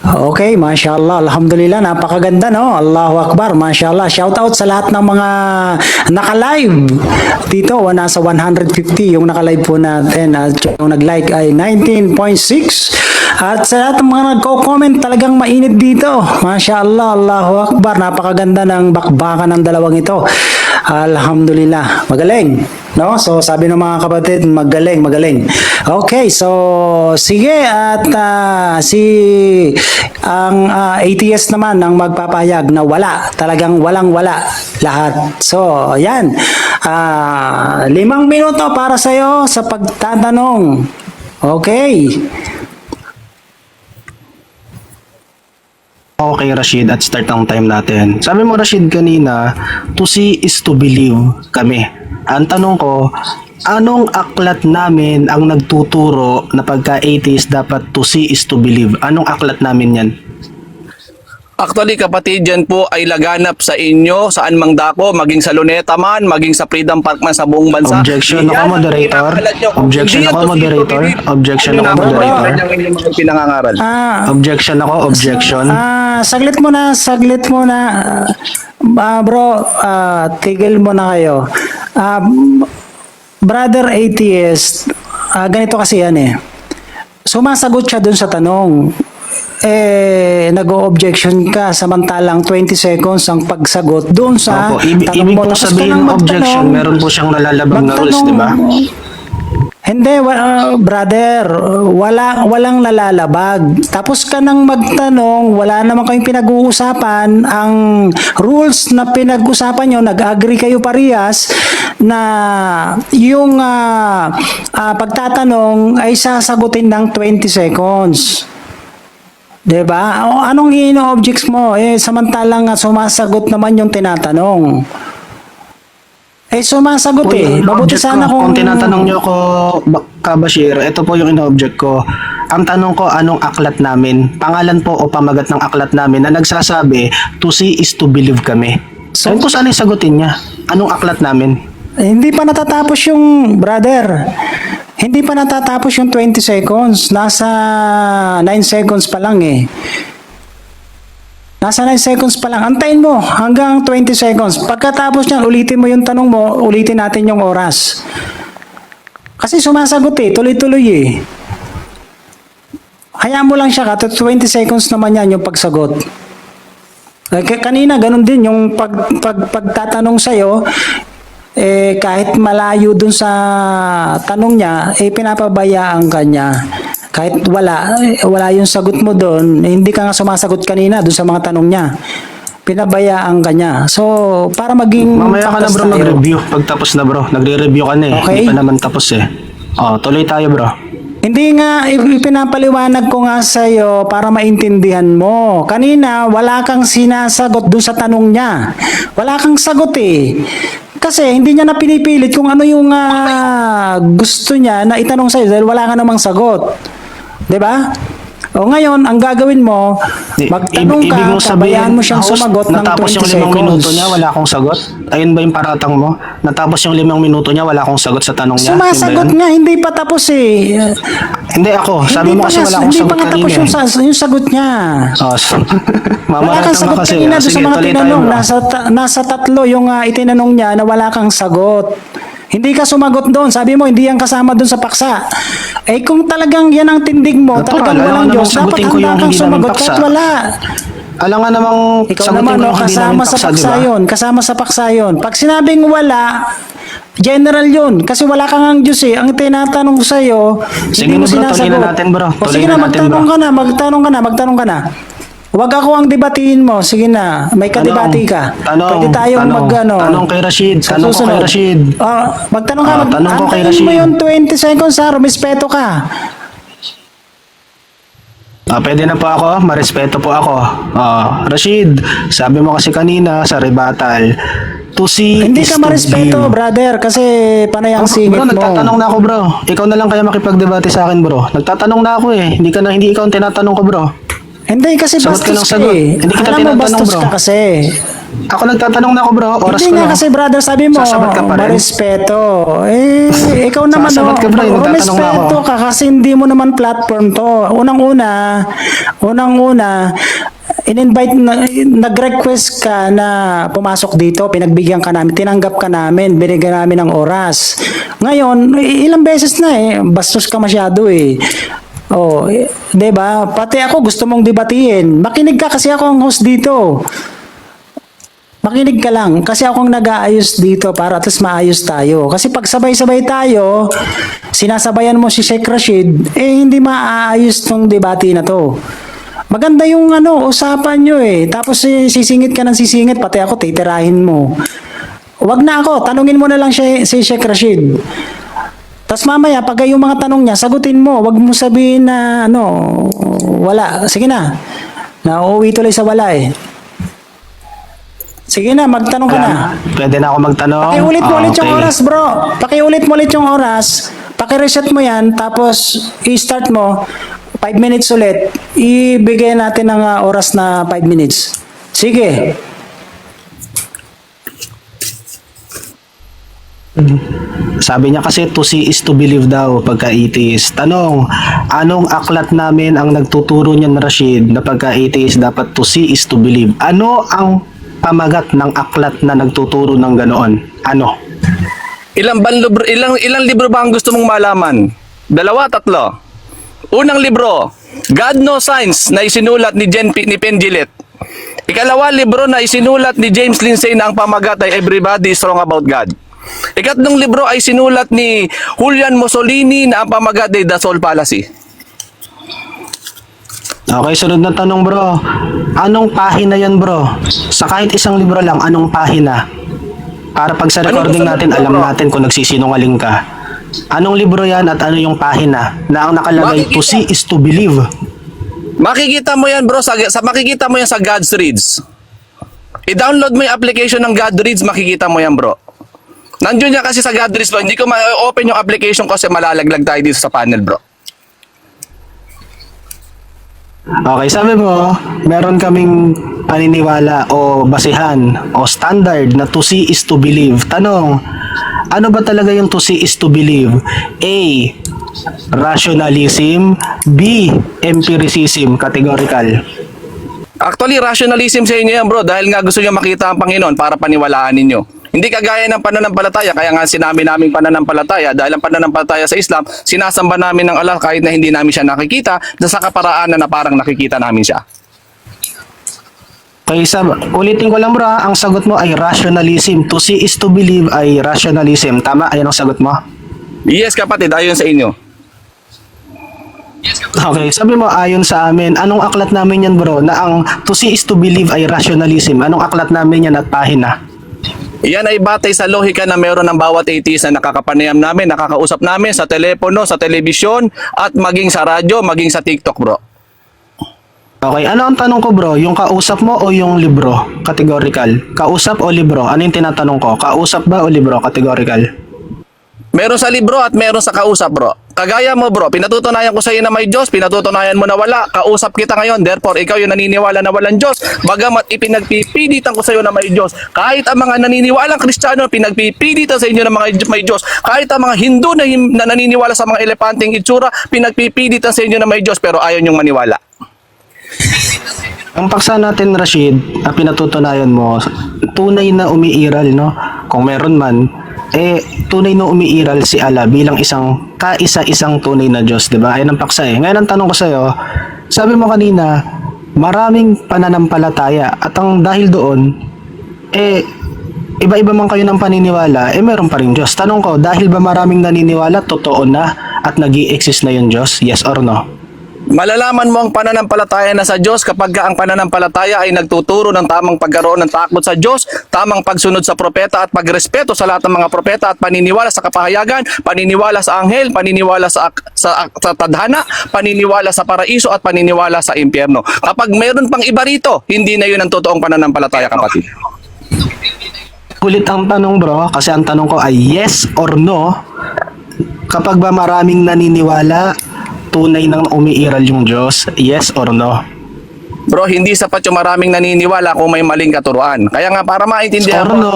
Okay, mashallah, alhamdulillah, napakaganda no, Allahu Akbar, mashallah, shoutout sa lahat ng mga naka-live dito, nasa 150 yung naka-live po natin at yung nag-like ay 19.6 at sa lahat ng mga nagko-comment talagang mainit dito, mashallah, Allahu Akbar, napakaganda ng bakbakan ng dalawang ito, alhamdulillah, magaling. No? So sabi ng mga kapatid, magaling. Okay, so sige at ang ATS naman ang magpapahayag na wala, talagang walang-wala lahat. So, yan. 5 minuto para sa iyo sa pagtatanong. Okay. Okay, Rashid, at start ang time natin. Sabi mo, Rashid, kanina, to see is to believe kami. Ang tanong ko, anong aklat namin ang nagtuturo na pagka atheist dapat to see is to believe? Anong aklat namin yan? Actually, kapatid, yan po ay laganap sa inyo, saan mang dako, maging sa Luneta man, maging sa Freedom Park man sa buong bansa. Objection ako, moderator. Objection ako, moderator. Objection ako, moderator. Pinangangaral. Objection ako, objection. Saglit mo na. Bro, tigil mo na kayo. Brother atheist, ganito kasi yan sumasagot siya dun sa tanong. Nag-o-objection ka samantalang 20 seconds ang pagsagot doon sa Opo, ibig mo. pong sabihin objection, meron po siyang nalalabag na rules, di ba? Hindi, brother, walang nalalabag. Tapos ka nang magtanong, wala naman kayong pinag-uusapan. Ang rules na pinag-usapan nyo, nag-agree kayo parehas na yung pagtatanong ay sasagutin ng 20 seconds. Diba? Anong ino-objects mo? Samantalang sumasagot naman yung tinatanong. Sumasagot Mabuti sana kung tinatanong nyo ko, Kabashir, ito po yung ino-object ko. Ang tanong ko, anong aklat namin? Pangalan po o pamagat ng aklat namin na nagsasabi, to see is to believe kami. So, kung saan yung sagutin niya? Anong aklat namin? Hindi pa natatapos yung, brother. Hindi pa natatapos yung 20 seconds. Nasa 9 seconds pa lang Nasa 9 seconds pa lang. Antayin mo hanggang 20 seconds. Pagkatapos niyan, ulitin mo yung tanong mo, ulitin natin yung oras. Kasi sumasagot tuloy-tuloy Hayaan mo lang siya 20 seconds naman yan yung pagsagot. Kanina, ganun din, yung pagtatanong sa'yo, kahit malayo dun sa tanong niya, pinapabayaan ka niya. Kahit wala yung sagot mo dun, hindi ka nga sumasagot kanina dun sa mga tanong niya. Pinabayaan ka niya. So, para maging Mamaya ka na patas bro tayo. mag-review. Pagtapos na bro, nagre-review ka na eh. Okay. Hindi pa naman tapos eh. Tuloy tayo bro. Hindi nga, ipinapaliwanag ko nga sa'yo para maintindihan mo. Kanina, wala kang sinasagot doon sa tanong niya. Wala kang sagot eh. Kasi hindi niya na pinipilit kung ano yung gusto niya na itanong sa'yo dahil wala ka namang sagot. 'Di ba? O ngayon, ang gagawin mo, magtanong Ibig ka, mong sabihin, pabayaan mo siyang host, sumagot ng 20 natapos yung 5 seconds. minuto niya, wala akong sagot? Ayun ba yung paratang mo? Natapos yung 5 minuto niya, wala akong sagot sa tanong niya? Sumasagot Yun ba yun? nga, hindi pa tapos eh. Hindi ako. Sabi mo kasi wala akong hindi sagot pa nga tapos kanina. yung sagot niya. Wala Wala kang Mamaratang ka sagot kasi. kanina doon sa Sige, mga tuloy tayo tinanong. bro. Nasa tatlo yung itinanong niya na wala kang sagot. Hindi ka sumagot doon. Sabi mo, hindi yan kasama doon sa paksa. Kung talagang yan ang tindig mo, Natural, talagang alam walang nga Diyos, namang dapat sagutin ko yung handa kang hindi namin sumagot paksa. kahit wala. Alam nga namang Ikaw sagutin naman, ko no, yung hindi namin kasama sa paksa, di paksa ba? yun. Kasama sa paksa yun. Pag sinabing wala, general yun. Kasi wala kang ang Diyos eh. Ang tinatanong ko sa'yo, Sige hindi mo na, bro, tuloy sinasagot. na natin, bro. O, Tuloy sige na na, natin, magtanong bro. ka na. Magtanong ka na. Huwag ako ang debatiin mo. Sige na, may kadebati ka. Pwede tayong Tanong kay Rashid. Tanong ko kay Rashid. Magtanong ka. Tanong ko kay Antayin mo Rashid. yung 20 seconds ha. Rumispeto ka. Pwede na po ako, marespeto po ako. Rashid, sabi mo kasi kanina sa rebuttal, to see Hindi is ka to marespeto, give. brother. Kasi panay ang singit Bro, mo. nagtatanong na ako bro. Ikaw na lang kaya makipagdebate sa akin bro. Nagtatanong na ako eh. Hindi ikaw ang tinatanong ko bro. Hindi kasi Sagot ka bastos ng ka sagot. eh. Hindi kita Alam mo, tinatanong, bastos bro. ka kasi. Ako nagtatanong na ako bro. Oras Hindi ko nga na. kasi brother, sabi mo, Sasagot ka pa rin? marespeto. Ikaw naman, Sasagot ka, bro. Nagtatanong na marespeto ako. ka kasi hindi mo naman platform to. Unang-una, in-invite, nag-request ka na pumasok dito, pinagbigyan ka namin, tinanggap ka namin, binigyan namin ng oras. Ngayon, ilang beses na bastos ka masyado eh. 'Di ba? Pati ako gusto mong debatiin. Makinig ka kasi ako ang host dito. Makinig ka lang kasi ako ang nag-aayos dito para at least maayos tayo. Kasi pag sabay-sabay tayo, sinasabayan mo si Sheikh Rashid, hindi maaayos tong debate na to. Maganda yung usapan nyo eh. Tapos sisingit ka ng sisingit, pati ako titirahin mo. Wag na ako, tanungin mo na lang si Sheikh Rashid. Tapos mamaya, pag yung mga tanong niya, sagutin mo. Wag mo sabihin na, wala. Sige na. Nauuwi tuloy sa wala eh. Sige na, magtanong ka na. Pwede na ako magtanong. Pakiulit mo ulit yung Okay. oras, bro. Pakiulit mo ulit yung oras. Pakireset mo yan, tapos i-start mo. 5 minutes ulit. Ibigay natin ng oras na 5 minutes. Sige. Sabi niya kasi to see is to believe daw pagka atheist. Tanong, anong aklat namin ang nagtuturo niyan Rashid na pagka atheist dapat to see is to believe? Ano ang pamagat ng aklat na nagtuturo ng ganoon? Ano? Ilang libro ba ang gusto mong malaman? 2, 3. Unang libro, God No Signs na isinulat ni Penn Jillette. Ikalawa libro na isinulat ni James Lindsay na ang pamagat ay Everybody is Wrong About God. Ikatlong libro ay sinulat ni Julian Mussolini na ang pamagat ay The Soul Fallacy. Okay, sunod na tanong bro. Anong pahina yan bro? Sa kahit isang libro lang, anong pahina? Para pag sa recording natin, alam natin kung nagsisinungaling ka. Anong libro yan at ano yung pahina na ang nakalagay to see is to believe? Makikita mo yan bro, makikita mo yan sa God's Reads. I-download mo yung application ng God Reads, makikita mo yan bro. Nandiyon niya kasi sa God Reads bro, hindi ko ma-open yung application kasi malalaglag tayo dito sa panel bro. Okay, sabi mo, meron kaming paniniwala o basihan o standard na to see is to believe. Tanong, ano ba talaga yung to see is to believe? A. Rationalism. B. Empiricism. Categorical. Actually, rationalism sa inyo yan bro dahil nga gusto niyo makita ang Panginoon para paniwalaan ninyo. Hindi kagaya ng pananampalataya, kaya nga sinabi namin pananampalataya dahil ang pananampalataya sa Islam, sinasamba namin ng Allah kahit na hindi namin siya nakikita sa kaparaanan na parang nakikita namin siya. Okay, ulitin ko lang bro, ang sagot mo ay rationalism. To see is to believe ay rationalism. Tama? Ayan ang sagot mo. Yes kapatid, ayon sa inyo. Okay, sabi mo ayon sa amin. Anong aklat namin yan bro? Na ang to see is to believe ay rationalism. Anong aklat namin yan at pahina? Yan ay batay sa lohika na meron ng bawat atheist na nakakapanayam namin, nakakausap namin sa telepono, sa telebisyon, at maging sa radyo, maging sa TikTok bro. Okay, ano ang tanong ko bro? Yung kausap mo o yung libro? Categorical. Kausap o libro? Ano yung tinatanong ko? Kausap ba o libro? Categorical. Meron sa libro at meron sa kausap bro. Kagaya mo bro, pinatutunayan ko sa iyo na may Diyos, pinatutunayan mo na wala. Kausap kita ngayon, therefore ikaw yung naniniwala na walang Diyos. Bagamat ipinagpipilitan ko sa iyo na may Diyos. Kahit ang mga naniniwalang Kristiyano, pinagpipilitan sa inyo na mga may Diyos. Kahit ang mga Hindu na naniniwala sa mga elepanteng itsura, pinagpipilitan sa inyo na may Diyos pero ayaw niyong maniwala. Ang paksa natin Rashid, pinatutunayan mo, tunay na umiiral no? Kung meron man, tunay na umiiral si Allah bilang isang kaisa-isang tunay na Diyos, di ba? Ayan ang paksa eh. Ngayon ang tanong ko sa'yo, sabi mo kanina, maraming pananampalataya at ang dahil doon, iba-iba man kayo ng paniniwala, meron pa rin Diyos. Tanong ko, dahil ba maraming naniniwala, totoo na at nag-i-exist na yung Diyos? Yes or no? Malalaman mo ang pananampalataya na sa Diyos kapag ang pananampalataya ay nagtuturo ng tamang pagkaroon ng takot sa Diyos, tamang pagsunod sa propeta at pagrespeto sa lahat ng mga propeta at paniniwala sa kapahayagan, paniniwala sa anghel, paniniwala sa tadhana, paniniwala sa paraiso at paniniwala sa impyerno. Kapag mayroon pang iba rito, hindi na yun ang totoong pananampalataya kapatid. Ulit ang tanong bro, kasi ang tanong ko ay yes or no. Kapag ba maraming naniniwala, tunay nang umiiral yung Diyos, yes or no? Bro, hindi sapat yung maraming naniniwala kung may maling katuruan. Kaya nga para maintindihan Or no?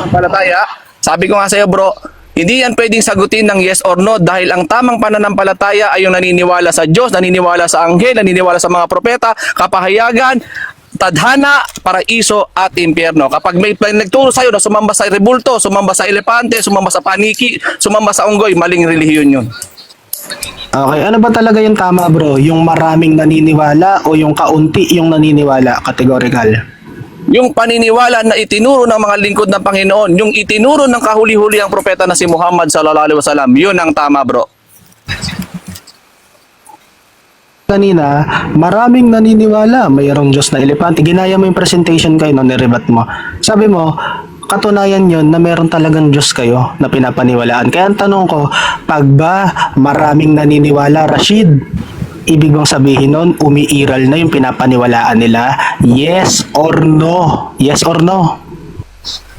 Pananampalataya, sabi ko nga sa iyo bro, hindi yan pwedeng sagutin ng yes or no dahil ang tamang pananampalataya ay yung naniniwala sa Diyos, naniniwala sa anghel, naniniwala sa mga propeta, kapahayagan, tadhana, paraiso at impyerno. Kapag may nagturo sa iyo na sumamba sa rebulto, sumamba sa elepante, sumamba sa paniki, sumamba sa unggoy, maling relihiyon yun. Okay, ano ba talaga yung tama bro? Yung maraming naniniwala o yung kaunti yung naniniwala? Categorical. Yung paniniwala na itinuro ng mga lingkod ng Panginoon, yung itinuro ng kahuli-huli ang propeta na si Muhammad sallallahu alaihi wasallam, yun ang tama bro. Kanina, maraming naniniwala, mayroong Diyos na elepante. Ginaya mo yung presentation kayo, no, nirebat mo. Sabi mo, katunayan yun na meron talagang Diyos kayo na pinapaniwalaan. Kaya ang tanong ko, pag ba maraming naniniwala, Rashid, ibig bang sabihin nun, umiiral na yung pinapaniwalaan nila? Yes or no? Yes or no?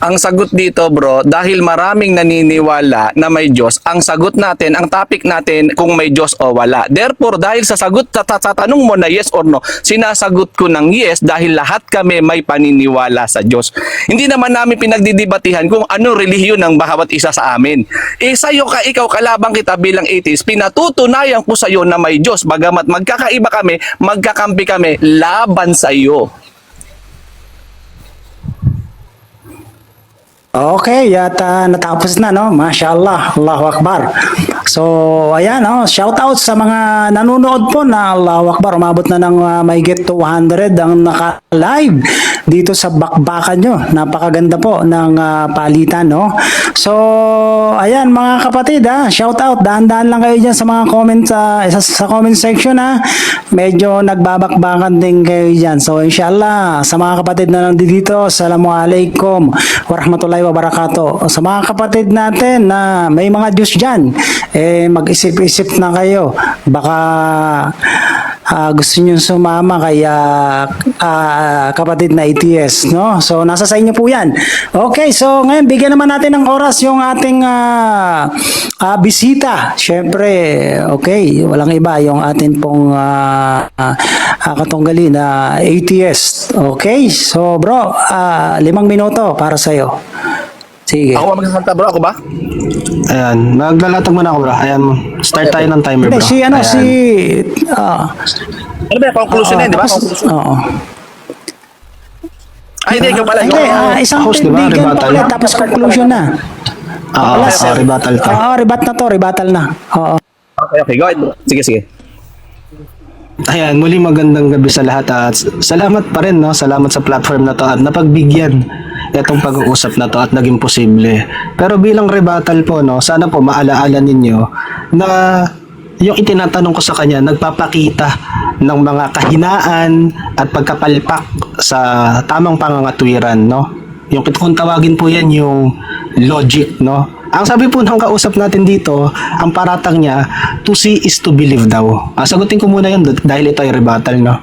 Ang sagot dito bro, dahil maraming naniniwala na may Diyos, ang sagot natin, ang topic natin kung may Diyos o wala. Therefore, dahil sa sagot, sa tanong mo na yes or no, sinasagot ko ng yes dahil lahat kami may paniniwala sa Diyos. Hindi naman namin pinagdidibatihan kung ano relihiyon ng bawat isa sa amin. Sa'yo ka, ikaw kalabang kita bilang atheist, pinatutunayan ko sa'yo na may Diyos. Bagamat magkakaiba kami, magkakampi kami, laban sa'yo. Okay, at natapos na, no? Mashallah, Allahu Akbar. So, ayan, no? Shout out sa mga nanonood po na Allahu Akbar. Umabot na ng mahigit 200 ang naka-live dito sa bakbakan nyo. Napakaganda po ng palitan, no? So, ayan, mga kapatid, shout out. Dahan-dahan lang kayo dyan sa mga comments, sa comment section, Medyo nagbabakbakan din kayo dyan. So, inshallah, sa mga kapatid na nandito, Assalamualaikum warahmatullahi wabarakatuh. Sa mga kapatid natin na may mga Diyos dyan, mag-isip-isip na kayo. Baka gusto nyo sumama kaya kapatid na ATS, no? So, nasa sa inyo po yan. Okay, so ngayon, bigyan naman natin ng oras yung ating bisita. Siyempre, okay, walang iba yung atin pong katunggali na ATS. Okay, so bro, 5 minuto para sa'yo. Sige. Ako ba magsasalta bro? Ako ba? Ayan, naglalatag muna ako bro. Ayan, start tayo ng timer bro. Hindi, Ayan. Ano ba yung conclusion na yun, di ba? Oo. Ay, hindi, ikaw pala. Hindi, isang Host, diba? bigyan pa Rebuttal. ulit, tapos conclusion na. Oo, rebuttal to. Oo, rebuttal na. Oo. Okay, go ahead bro. Sige. Ayan, muli magandang gabi sa lahat at salamat pa rin, no? Salamat sa platform na to at napagbigyan itong pag-uusap na to at naging posible. Pero bilang rebuttal po, no, sana po maalaala ninyo na yung itinatanong ko sa kanya, nagpapakita ng mga kahinaan at pagkapalpak sa tamang pangangatwiran, no? Yung kung tawagin po yan yung logic, no? Ang sabi po ng kausap natin dito, ang paratang niya, to see is to believe daw. Sagutin ko muna yun dahil ito ay rebuttal, no?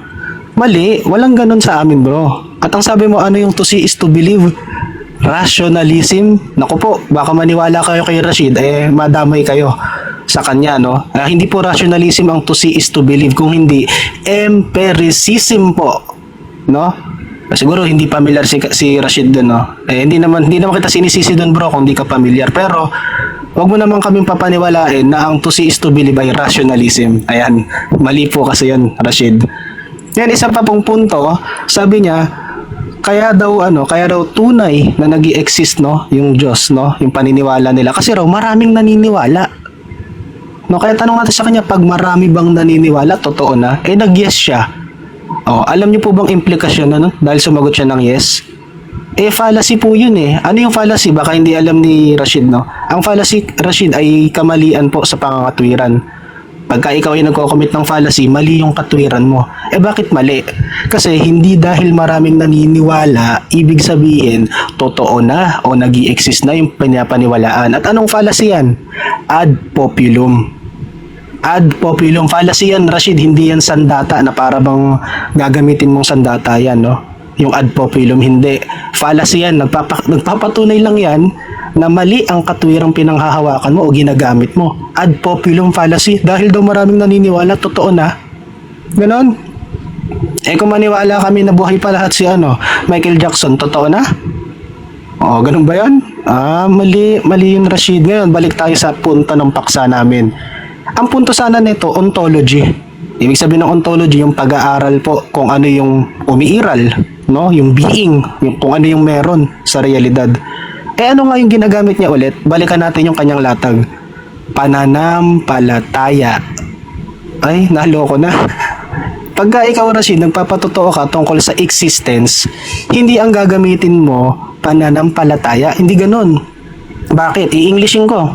Mali, walang ganun sa amin, bro. At ang sabi mo, ano yung to see is to believe? Rationalism? Naku po, baka maniwala kayo kay Rashid, madamay kayo sa kanya, no? Hindi po rationalism ang to see is to believe, kung hindi, empiricism po, no? Siguro hindi familiar si Rashid dun, no? Hindi naman kita sinisisi dun, bro, kung hindi ka familiar. Pero, wag mo naman kaming papaniwalain na ang to see is to believe ay rationalism. Ayan, mali po kasi yun, Rashid. Yan, isa pa pong punto, sabi niya, kaya daw tunay na nag-i-exist, no, yung Diyos, no, yung paniniwala nila. Kasi raw, maraming naniniwala. No, kaya tanong natin sa kanya, pag marami bang naniniwala, totoo na? Nag-yes siya. Alam niyo po bang implikasyon na, no? Dahil sumagot siya ng yes? Fallacy po yun eh. Ano yung fallacy? Baka hindi alam ni Rashid, no? Ang fallacy, Rashid, ay kamalian po sa pangangatwiran. Pagka ikaw ay nagko-commit ng fallacy, mali yung katwiran mo. Bakit mali? Kasi hindi dahil maraming naniniwala, ibig sabihin, totoo na o nag-i-exist na yung pinapaniwalaan. At anong fallacy yan? Ad populum. Ad populum fallacy yan, Rashid, hindi yan sandata na para bang gagamitin mong sandata yan, no? Yung ad populum, hindi. Fallacy yan, nagpapatunay lang yan na mali ang katwirang pinanghahawakan mo o ginagamit mo. Ad populum fallacy, dahil daw maraming naniniwala, totoo na. Ganon. Kung maniwala kami na buhay pa lahat si Michael Jackson, totoo na? Ganun ba yan? Mali yun, Rashid. Ngayon, balik tayo sa punto ng paksa namin. Ang punto sana nito, ontology. Ibig sabihin ng ontology, yung pag-aaral po kung ano yung umiiral, no? Yung being, kung ano yung meron sa realidad. Ano nga yung ginagamit niya ulit? Balikan natin yung kanyang latag. Pananampalataya. Ay, naloko na. Pagka ikaw, Rashid, nagpapatotoo ka tungkol sa existence, hindi ang gagamitin mo pananampalataya. Hindi ganun. Bakit? I-Englishin ko.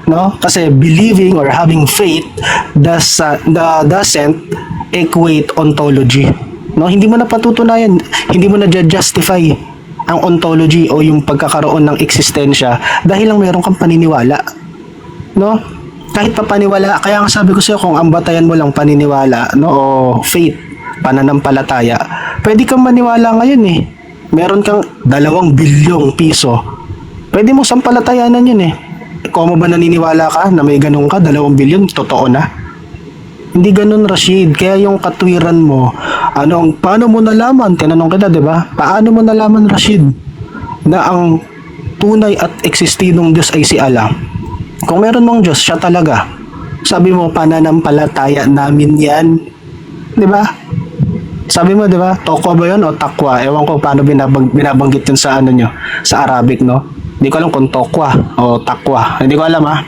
No? Kasi believing or having faith doesn't equate ontology. No? Hindi mo na patutunayan, hindi mo na justify ang ontology o yung pagkakaroon ng eksistensya dahil lang mayroon kang paniniwala. No? Kahit pa paniniwala, kaya nga sabi ko sa'yo, kung ang batayan mo lang paniniwala, no, o faith, pananampalataya, pwede kang maniwala ngayon eh. Meron kang 2 bilyong piso. Pwede mo sampalatayanan yun eh. Kung mo ba naniniwala ka na may ganun ka, 2 bilyon, totoo na? Hindi ganun, Rashid. Kaya yung katwiran mo, paano mo nalaman? Tinanong kita, di ba? Paano mo nalaman, Rashid, na ang tunay at existinong Diyos ay si Allah? Kung meron mong Diyos, siya talaga. Sabi mo, pananampalataya namin yan. Di ba? Sabi mo, di ba? Tokwa ba yun o takwa? Ewan ko paano binabanggit yun sa sa Arabic, no? Hindi ko alam kung tokwa o takwa. Hindi ko alam, ha?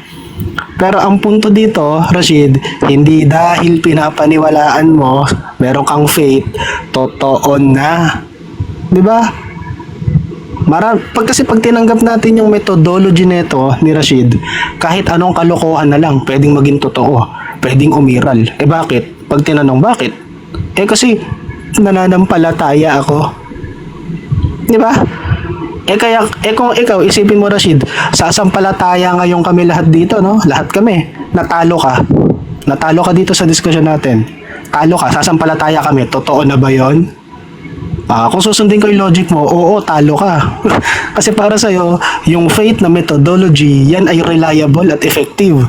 Pero ang punto dito, Rashid, hindi dahil pinapaniwalaan mo, meron kang faith, totoo na. Di ba? Kasi pag tinanggap natin yung methodology nito ni Rashid, kahit anong kalokohan na lang, pwedeng maging totoo, pwedeng umiral. Bakit? Pag tinanong, bakit? Kasi nananampalataya ako. Di ba? Kung ikaw, isipin mo, Rashid, sasampalataya ngayon kami lahat dito, no? Lahat kami. Natalo ka dito sa diskusyon natin. Talo ka, sasampalataya kami. Totoo na ba yon? Kung susundin ko yung logic mo, oo, talo ka. Kasi para sa'yo, yung faith na methodology, yan ay reliable at effective.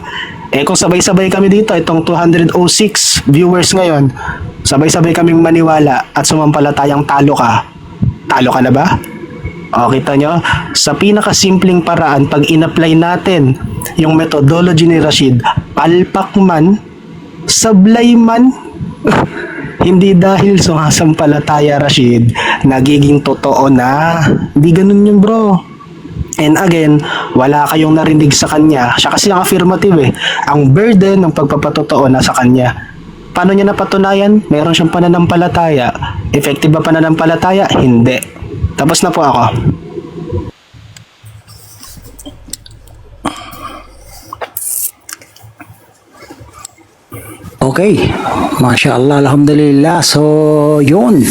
Kung sabay-sabay kami dito, itong 206 viewers ngayon, sabay-sabay kaming maniwala at sumampalatayang talo ka na ba? Kita nyo? Sa pinakasimpleng paraan, pag in-apply natin yung methodology ni Rashid, palpak man, sablay man, hindi dahil sumasampalataya, Rashid, nagiging totoo na. Hindi ganun yun, bro. And again, wala kayong narinig sa kanya. Siya kasi ang affirmative eh. Ang burden ng pagpapatotoo na sa kanya. Paano niya napatunayan? Meron siyang pananampalataya. Effective ba pananampalataya? Hindi. Tapos na po ako. Okay, Masya Allah, Alhamdulillah. So, yun.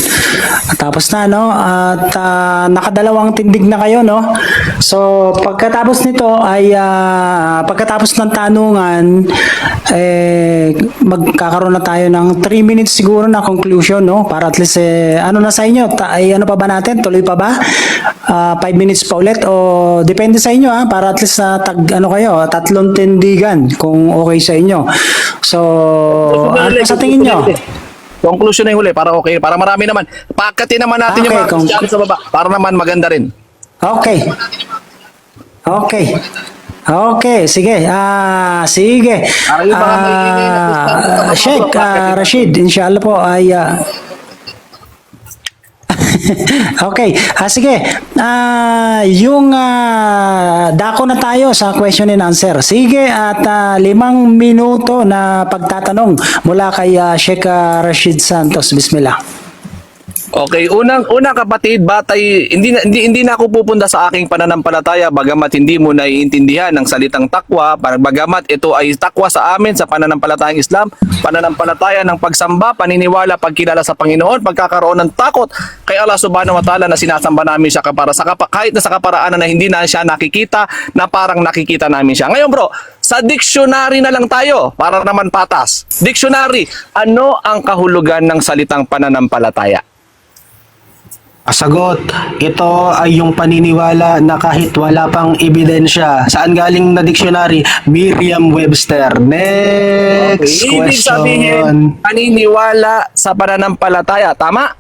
Tapos na, no? At nakadalawang tindig na kayo, no? So, pagkatapos nito ay, pagkatapos ng tanungan, magkakaroon na tayo ng 3 minutes siguro na conclusion, no? Para at least, ano na sa inyo? Ano pa ba natin? Tuloy pa ba? 5 minutes pa ulit? O depende sa inyo, ha? Para at least, ano kayo, 3 tindigan kung okay sa inyo. So, ano sa tingin nyo? Conclusion na yung huli para okay. Para marami naman. Pakatin naman natin yung mga Kristiyano sa baba. Para naman maganda rin. Okay. Okay. Okay, sige. Sige. Sheikh Rashid, inshallah po ay okay. Sige. Yung dako na tayo sa question and answer. Sige, at 5 minuto na pagtatanong mula kay Sheikh Rashid Santos. Bismillah. Okay, una kapatid, batay hindi na ako pupunta sa aking pananampalataya bagamat hindi mo naiintindihan ng salitang takwa, bagamat ito ay takwa sa amin sa pananampalatayang Islam, pananampalataya ng pagsamba, paniniwala, pagkilala sa Panginoon, pagkakaroon ng takot kay Allah Subhanahu wa Ta'ala na sinasamba namin siya kahit na sa kaparaanan na hindi na siya nakikita, na parang nakikita namin siya. Ngayon bro, sa dictionary na lang tayo para naman patas. Dictionary, ano ang kahulugan ng salitang pananampalataya? Sagot, ito ay yung paniniwala na kahit wala pang ebidensya. Saan galing na dictionary? Merriam-Webster. Next Okay, ibig sabihin, question. paniniwala sa pananampalataya. Tama?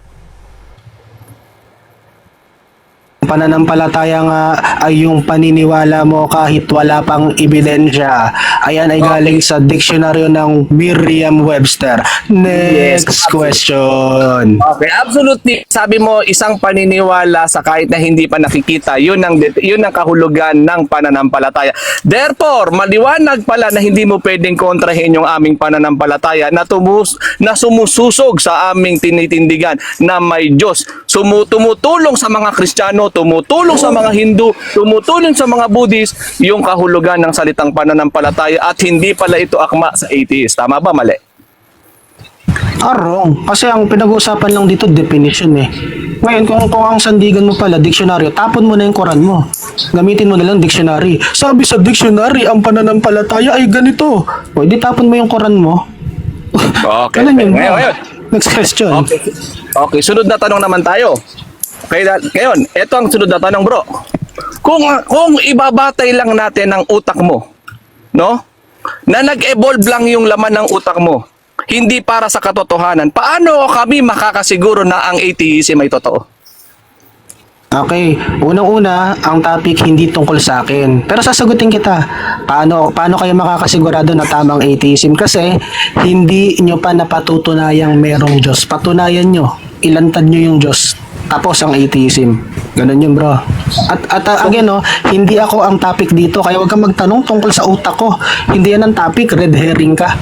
Pananampalataya nga ay yung paniniwala mo kahit wala pang ebidensya. Ayan ay galing sa dictionary ng Merriam-Webster. Next Yes, question. Okay, absolutely. Sabi mo, isang paniniwala sa kahit na hindi pa nakikita. Yun ang kahulugan ng pananampalataya. Therefore, maliwanag pala na hindi mo pwedeng kontrahin yung aming pananampalataya na sumususog sa aming tinitindigan na may Diyos. Tumutulong sa mga Kristiyano, tumutulong sa mga Hindu, tumutulong sa mga Buddhist, yung kahulugan ng salitang pananampalataya at hindi pala ito akma sa atheist. Tama ba, mali? Wrong. Kasi ang pinag-uusapan lang dito, definition eh. Ngayon, kung ang sandigan mo pala, dictionary, tapon mo na yung Quran mo. Gamitin mo na lang dictionary. Sabi sa dictionary, ang pananampalataya ay ganito. O, di tapon mo yung Quran mo. Okay. Ganun yun. Ngayon. Next question. Okay, sunod na tanong naman tayo. Okay, ngayon, ito ang sunod na tanong, bro. Kung ibabatay lang natin ang utak mo, no? Na nag-evolve lang yung laman ng utak mo, hindi para sa katotohanan, paano kami makakasiguro na ang atheism ay totoo? Okay, unang-una, ang topic hindi tungkol sa akin. Pero sasagutin kita, paano kayo makakasigurado na tamang atheism? Kasi hindi nyo pa napatutunayang merong Diyos. Patunayan nyo, ilantad nyo yung Diyos. Tapos ang atheism. Ganun yun, bro. At again, no, hindi ako ang topic dito. Kaya wag kang magtanong tungkol sa utak ko. Hindi yan ang topic. Red herring ka.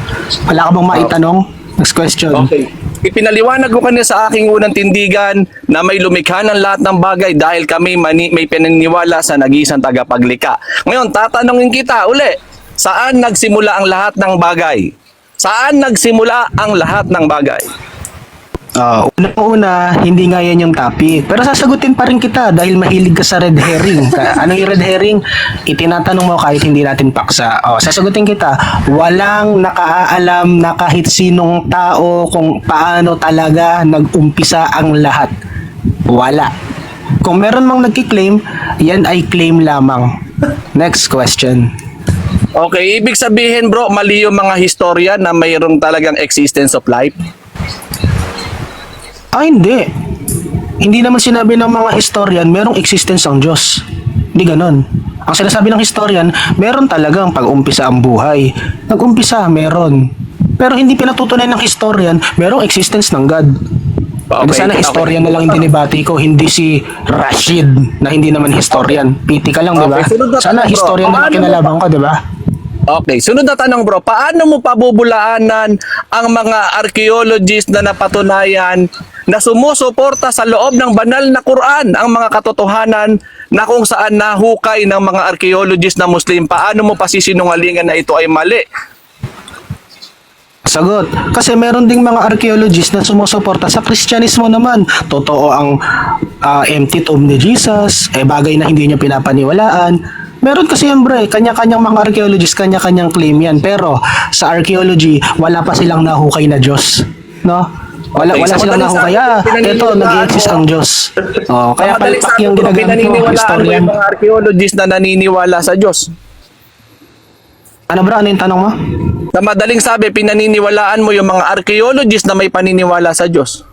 Wala ka bang maitanong? Next question. Okay. Ipinaliwanag ko kanina sa aking unang tindigan na may lumikha ng lahat ng bagay dahil kami may pinaniniwala sa nag-iisang tagapaglikha. Ngayon, tatanungin kita uli, saan nagsimula ang lahat ng bagay? Saan nagsimula ang lahat ng bagay? Unang-una, hindi nga yan yung topic. Pero sasagutin pa rin kita dahil mahilig ka sa red herring. Anong yung red herring? Itinatanong mo kahit hindi natin paksa. Sasagutin kita, walang nakaalam na kahit sinong tao kung paano talaga nag-umpisa ang lahat. Wala. Kung meron mang nagki-claim, yan ay claim lamang. Next question. Okay, ibig sabihin bro, mali yung mga historian na mayroong talagang existence of life? Hindi. Hindi naman sinabi ng mga historian merong existence ang Diyos. Hindi ganon. Ang sinasabi ng historian, meron talagang pag-umpisa ang buhay. Nag-umpisa, meron. Pero hindi pinatutunay ng historian, merong existence ng God. Okay, Sana historian na lang yung dinibati ko, hindi si Rashid na hindi naman historian. Piti ka lang, di ba? Okay, sunod na Sana tanong, bro. historian na Paano kinalaban ko, di ba? Okay, sunod na tanong bro, paano mo pabubulaanan ang mga archaeologists na napatunayan na sumusuporta sa loob ng banal na Quran ang mga katotohanan na kung saan nahukay ng mga archaeologists na Muslim? Paano mo pasisinungalingan na ito ay mali? Sagot. Kasi meron ding mga archaeologists na sumusuporta sa Kristyanismo naman. Totoo ang empty tomb ni Jesus, bagay na hindi niya pinapaniwalaan. Meron kasi yan bro, kanya-kanyang mga archaeologists, kanya-kanyang claim yan. Pero sa archaeology, wala pa silang nahukay na Diyos. No? Wala Okay, sa silang madaling nahukay. sabi, Ito, nag-exist ang Diyos. Kaya palpak yung ginagamit ko, pinaniniwalaan mo historian. yung mga archaeologists na naniniwala sa Diyos. Ano bro, ano yung tanong mo? Sa madaling sabi, pinaniniwalaan mo yung mga archaeologists na may paniniwala sa Diyos.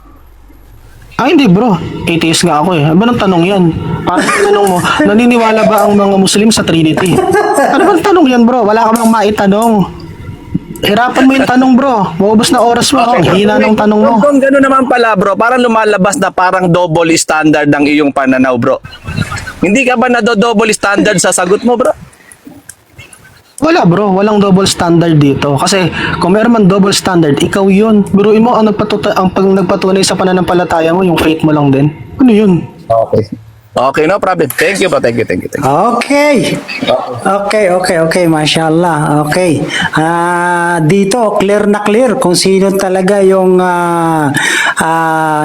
Hindi bro, atheist nga ako eh. Ano bang tanong yan? Parang tanong mo, naniniwala ba ang mga Muslim sa Trinity? Ano bang tanong yan bro? Wala ka bang maitanong? Hirapan mo yung tanong bro. Maubos na oras mo. Ang hina ng tanong mo. Kung gano'n naman pala bro, parang lumalabas na parang double standard ang iyong pananaw bro. Hindi ka ba double standard sa sagot mo bro? Wala bro, walang double standard dito. Kasi kung meron man double standard, ikaw yun. Biruin mo, ang pag nagpatunay sa pananampalataya mo, yung faith mo lang din. Ano yun? Okay. Okay, no problem. Thank you bro, thank you. Okay. Okay, mashallah. Okay. Dito, clear na clear kung sino talaga yung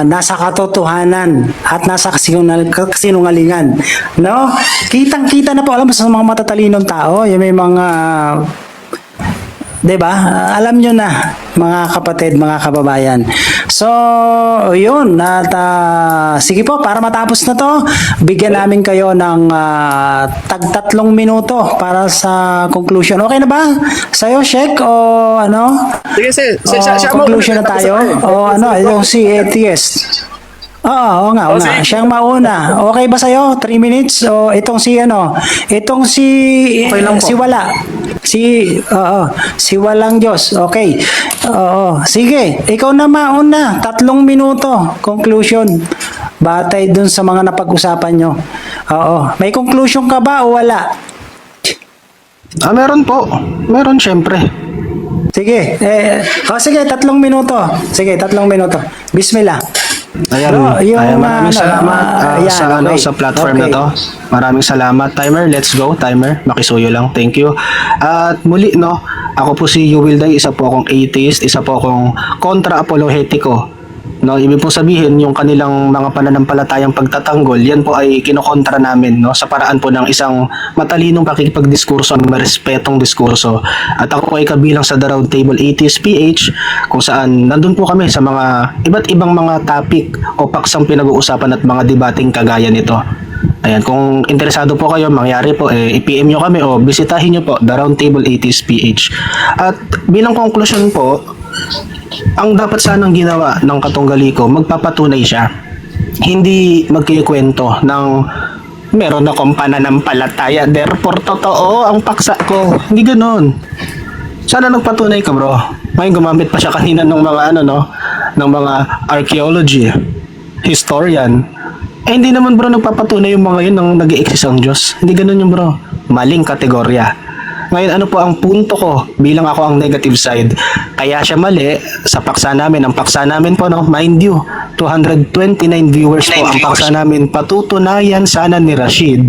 nasa katotohanan at nasa kasinungalingan. No? Kitang-kita na po, alam mo, sa mga matatalinong tao, yung may mga 'di ba? Alam nyo na, mga kapatid, mga kababayan. So, yun. At, sige po, para matapos na to, bigyan namin kayo ng tag-3 minuto para sa conclusion. Okay na ba? Sa'yo, Sheikh? O ano? Sige, siya mo. Conclusion na tayo? O ano, yung si ATS. Oo nga. Sige. Siyang mauna. Okay ba sa'yo? 3 minutes? O itong si ano? Itong si... Okay lang po. Si Wala. Si Walang Diyos. Okay. Oo. Sige. Ikaw na mauna. 3 minuto. Conclusion. Batay dun sa mga napag-usapan nyo. Oo. May conclusion ka ba o wala? Meron po. Meron syempre. Sige. Sige. 3 minuto. Sige. 3 minuto. Bismillah. Ayan, Bro, yung, maraming salamat sa platform na to. Maraming salamat. Timer, let's go. Timer, makisuyo lang. Thank you. At muli, no, ako po si Yuwilday, isa po akong atheist, isa po akong kontra-apolohetiko. No, ibig po sabihin, yung kanilang mga pananampalatayang pagtatanggol, yan po ay kinokontra namin, no, sa paraan po ng isang matalinong pakikipagdiskurso, marespetong diskurso. At ako po ay kabilang sa The Round Table Atheist PH, kung saan nandun po kami sa mga iba't ibang mga topic o paksang pinag-uusapan at mga debating kagaya nito. Ayan, kung interesado po kayo, mangyari po, i-PM nyo kami o bisitahin nyo po The Round Table Atheist PH. At bilang conclusion po, ang dapat sanang ginawa ng Katunggaliko, magpapatunay siya. Hindi magkikwento ng meron akong pananampalataya, therefore totoo ang paksa ko. Hindi ganoon. Sana nagpatunay ka bro. Ngayon gumamit pa siya kanina ng mga ng mga archaeology, historian. Hindi naman bro nagpapatunay yung mga yun ng nag-i-exist ang Diyos. Hindi ganoon yung bro. Maling kategorya. Ngayon, ano po ang punto ko bilang ako ang negative side? Kaya siya mali sa paksa namin. Ang paksa namin po, no, mind you, 229 viewers po ang paksa namin. Patutunayan sana ni Rashid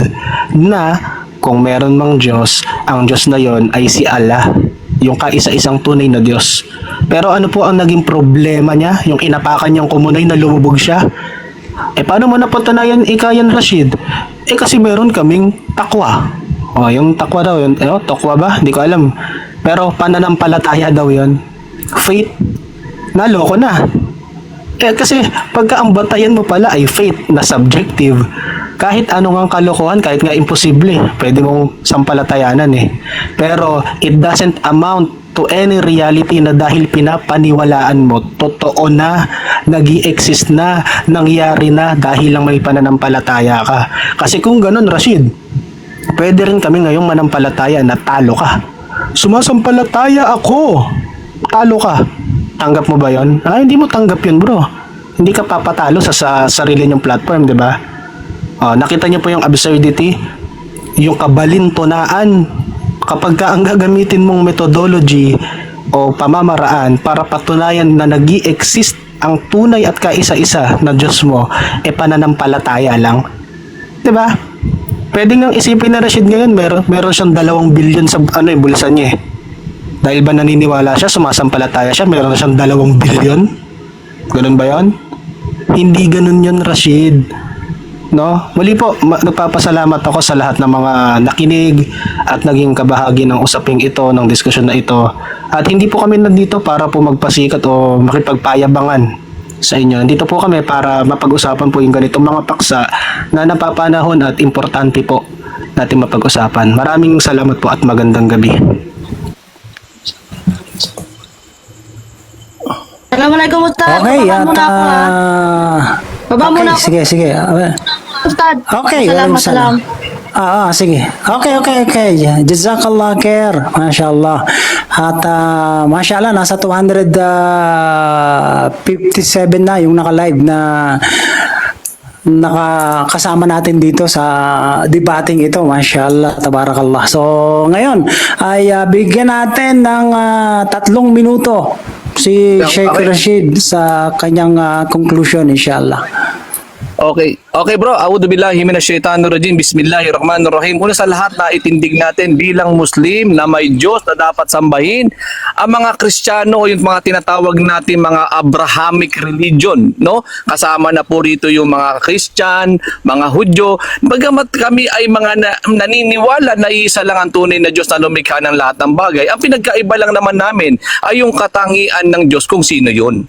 na kung meron mang Diyos, ang Diyos na yon ay si Allah, yung kaisa-isang tunay na Diyos. Pero ano po ang naging problema niya? Yung inapakan niyang kumunay na lumubog siya? Paano mo napatunayan ikayan, Rashid? Kasi meron kaming takwa. Yung takwa daw yun. Takwa ba? Hindi ko alam. Pero pananampalataya daw yun. Faith. Naloko na. Kasi pagka ang batayan mo pala ay faith na subjective, kahit anong ang kalokohan, kahit nga imposible, pwede mong sampalatayanan eh. Pero it doesn't amount to any reality na dahil pinapaniwalaan mo, totoo na, nag-i-exist na, nangyari na dahil lang may pananampalataya ka. Kasi kung ganun, Rashid, pwede rin kami ngayong manampalataya na talo ka. Sumasampalataya ako. Talo ka. Tanggap mo ba yon? Hindi mo tanggap yun bro. Hindi ka papatalo sa sarili niyong platform, di ba? Nakita niyo po yung absurdity, yung kabalintunaan, kapag ka ang gagamitin mong methodology o pamamaraan para patunayan na nag-i-exist ang tunay at kaisa-isa na Diyos mo, pananampalataya lang. 'Di ba? Pwede nang isipin na Rashid ngayon, meron siyang 2 billion sa bulsa niya eh. Dahil ba naniniwala siya, sumasampalataya siya, meron siyang 2 billion? Ganun ba 'yon? Hindi ganun 'yon, Rashid. No? Muli po, nagpapasalamat ako sa lahat ng mga nakinig at naging kabahagi ng usaping ito, ng diskusyon na ito. At hindi po kami nandito para po magpasikat o makipagpayabangan sa inyo. Nandito po kami para mapag-usapan po yung ganitong mga paksa na napapanahon at importante po natin mapag-usapan. Maraming salamat po at magandang gabi. Assalamualaikum Ustaz. Okay, Baba at muna ako ha. Baba muna ako. sige. Ustaz. Okay, Salam. salam. Sige. Okay. Jazakallah khair. Mashallah. At mashallah, nasa 257 na yung naka-live na nakakasama natin dito sa debating ito. Mashallah, tabarakallah. So, ngayon ay bigyan natin ng 3 minuto si Sheikh Rashid sa kanyang conclusion, inshallah. Okay bro, a'udhu billahi minasyaitanir rajim. Bismillahirrahmanirrahim. Una sa lahat na itindig natin bilang Muslim na may Diyos na dapat sambahin, ang mga Kristiyano o yung mga tinatawag natin mga Abrahamic religion, no? Kasama na po rito yung mga Christian, mga Hudyo. Bagamat kami ay mga naniniwala na isa lang ang tunay na Diyos na lumikha ng lahat ng bagay, ang pinagkaiba lang naman namin ay yung katangian ng Diyos kung sino yun.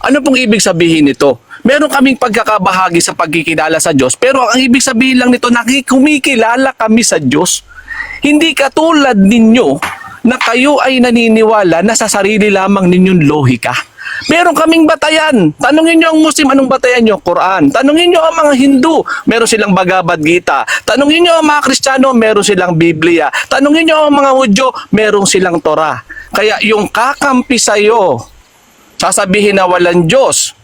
Ano pong ibig sabihin nito? Meron kaming pagkakabahagi sa pagkikilala sa Diyos, pero ang ibig sabihin lang nito, kumikilala kami sa Diyos. Hindi katulad ninyo na kayo ay naniniwala na sa sarili lamang ninyong lohika. Meron kaming batayan. Tanungin nyo ang Muslim, anong batayan nyo? Quran. Tanungin nyo ang mga Hindu, meron silang Bhagavad Gita. Tanungin nyo ang mga Kristiyano, meron silang Biblia. Tanungin nyo ang mga Hudyo, meron silang Torah. Kaya yung kakampi sa'yo, sasabihin na walang Diyos,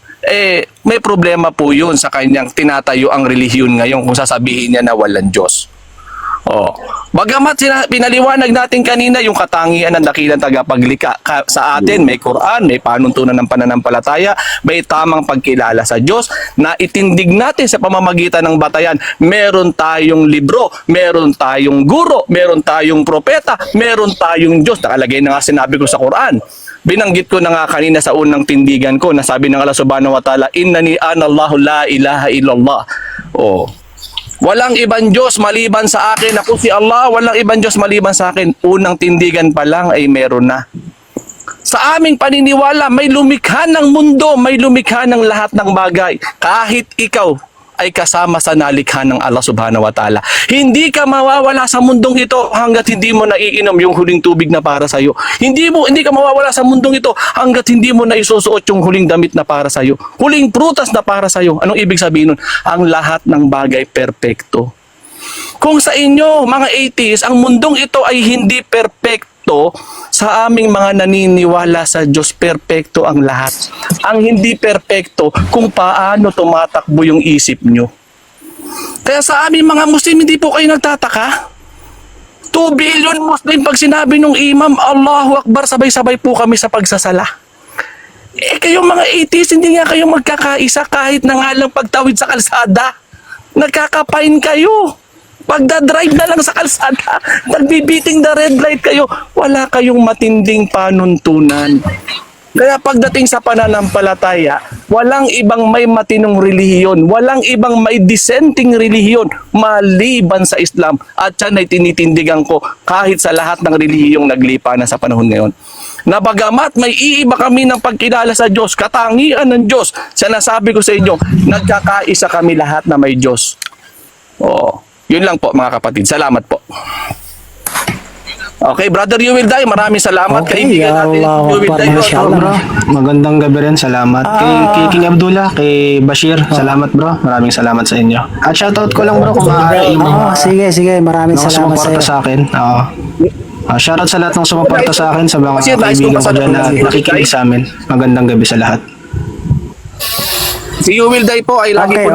may problema po yun sa kanyang tinatayo ang relihiyon ngayon kung sasabihin niya na walang Diyos. Bagamat pinaliwanag natin kanina yung katangian ng dakilang tagapaglikha sa atin, may Quran, may panuntunan ng pananampalataya, may tamang pagkilala sa Diyos na itindig natin sa pamamagitan ng batayan. Meron tayong libro, meron tayong guro, meron tayong propeta, meron tayong Diyos. Nakalagay na nga sinabi ko sa Quran. Binanggit ko na nga kanina sa unang tindigan ko na sabi ng Allah subhanahu wa ta'ala, innani anallahu la ilaha illallah. Walang ibang Diyos maliban sa akin. Ako si Allah, walang ibang Diyos maliban sa akin. Unang tindigan pa lang ay meron na. Sa aming paniniwala, may lumikha ng mundo, may lumikha ng lahat ng bagay. Kahit ikaw ay kasama sa nalikha ng Allah subhanahu wa ta'ala. Hindi ka mawawala sa mundong ito hanggat hindi mo naiinom yung huling tubig na para sa iyo. Hindi ka mawawala sa mundong ito hanggat hindi mo na isusuot yung huling damit na para sa iyo. Huling prutas na para sa iyo. Anong ibig sabihin nun? Ang lahat ng bagay perpekto. Kung sa inyo, mga atheists, ang mundong ito ay hindi perpekto, sa aming mga naniniwala sa Diyos, perpekto ang lahat. Ang hindi perpekto kung paano tumatakbo yung isip nyo. Kaya sa aming mga Muslim, hindi po kayo nagtataka. 2 billion Muslim, pag sinabi ng imam, Allahu Akbar, sabay-sabay po kami sa pagsasala. Kayong mga atheists, hindi nga kayo magkakaisa kahit na nga lang pagtawid sa kalsada. Nagkakapain kayo. Pagdadrive na lang sa kalsada, nagbibiting the red light kayo, wala kayong matinding panuntunan. Kaya pagdating sa pananampalataya, walang ibang may matinong relihiyon, walang ibang may dissenting relihiyon maliban sa Islam. At yan ay tinitindigan ko kahit sa lahat ng relihiyong naglipa na sa panahon ngayon. Na bagamat may iiba kami ng pagkilala sa Diyos, katangian ng Diyos, sinasabi ko sa inyo, nagkakaisa kami lahat na may Diyos. Yun lang po mga kapatid. Salamat po. Okay, Brother You Will Die, maraming salamat. Okay, Kaibigan natin, You Will Die. Bro, magandang gabi rin. Salamat. Kay King Abdullah, kay Bashir, salamat bro. Maraming salamat sa inyo. At shoutout ko lang bro kung maaari Sige, maraming salamat sa iyo. sa akin. Shoutout sa lahat ng sumuporta sa akin, sa mga kaibigan ko dyan na nakikinig sa amin. Magandang gabi sa lahat. Si You Will Die po ay lagi po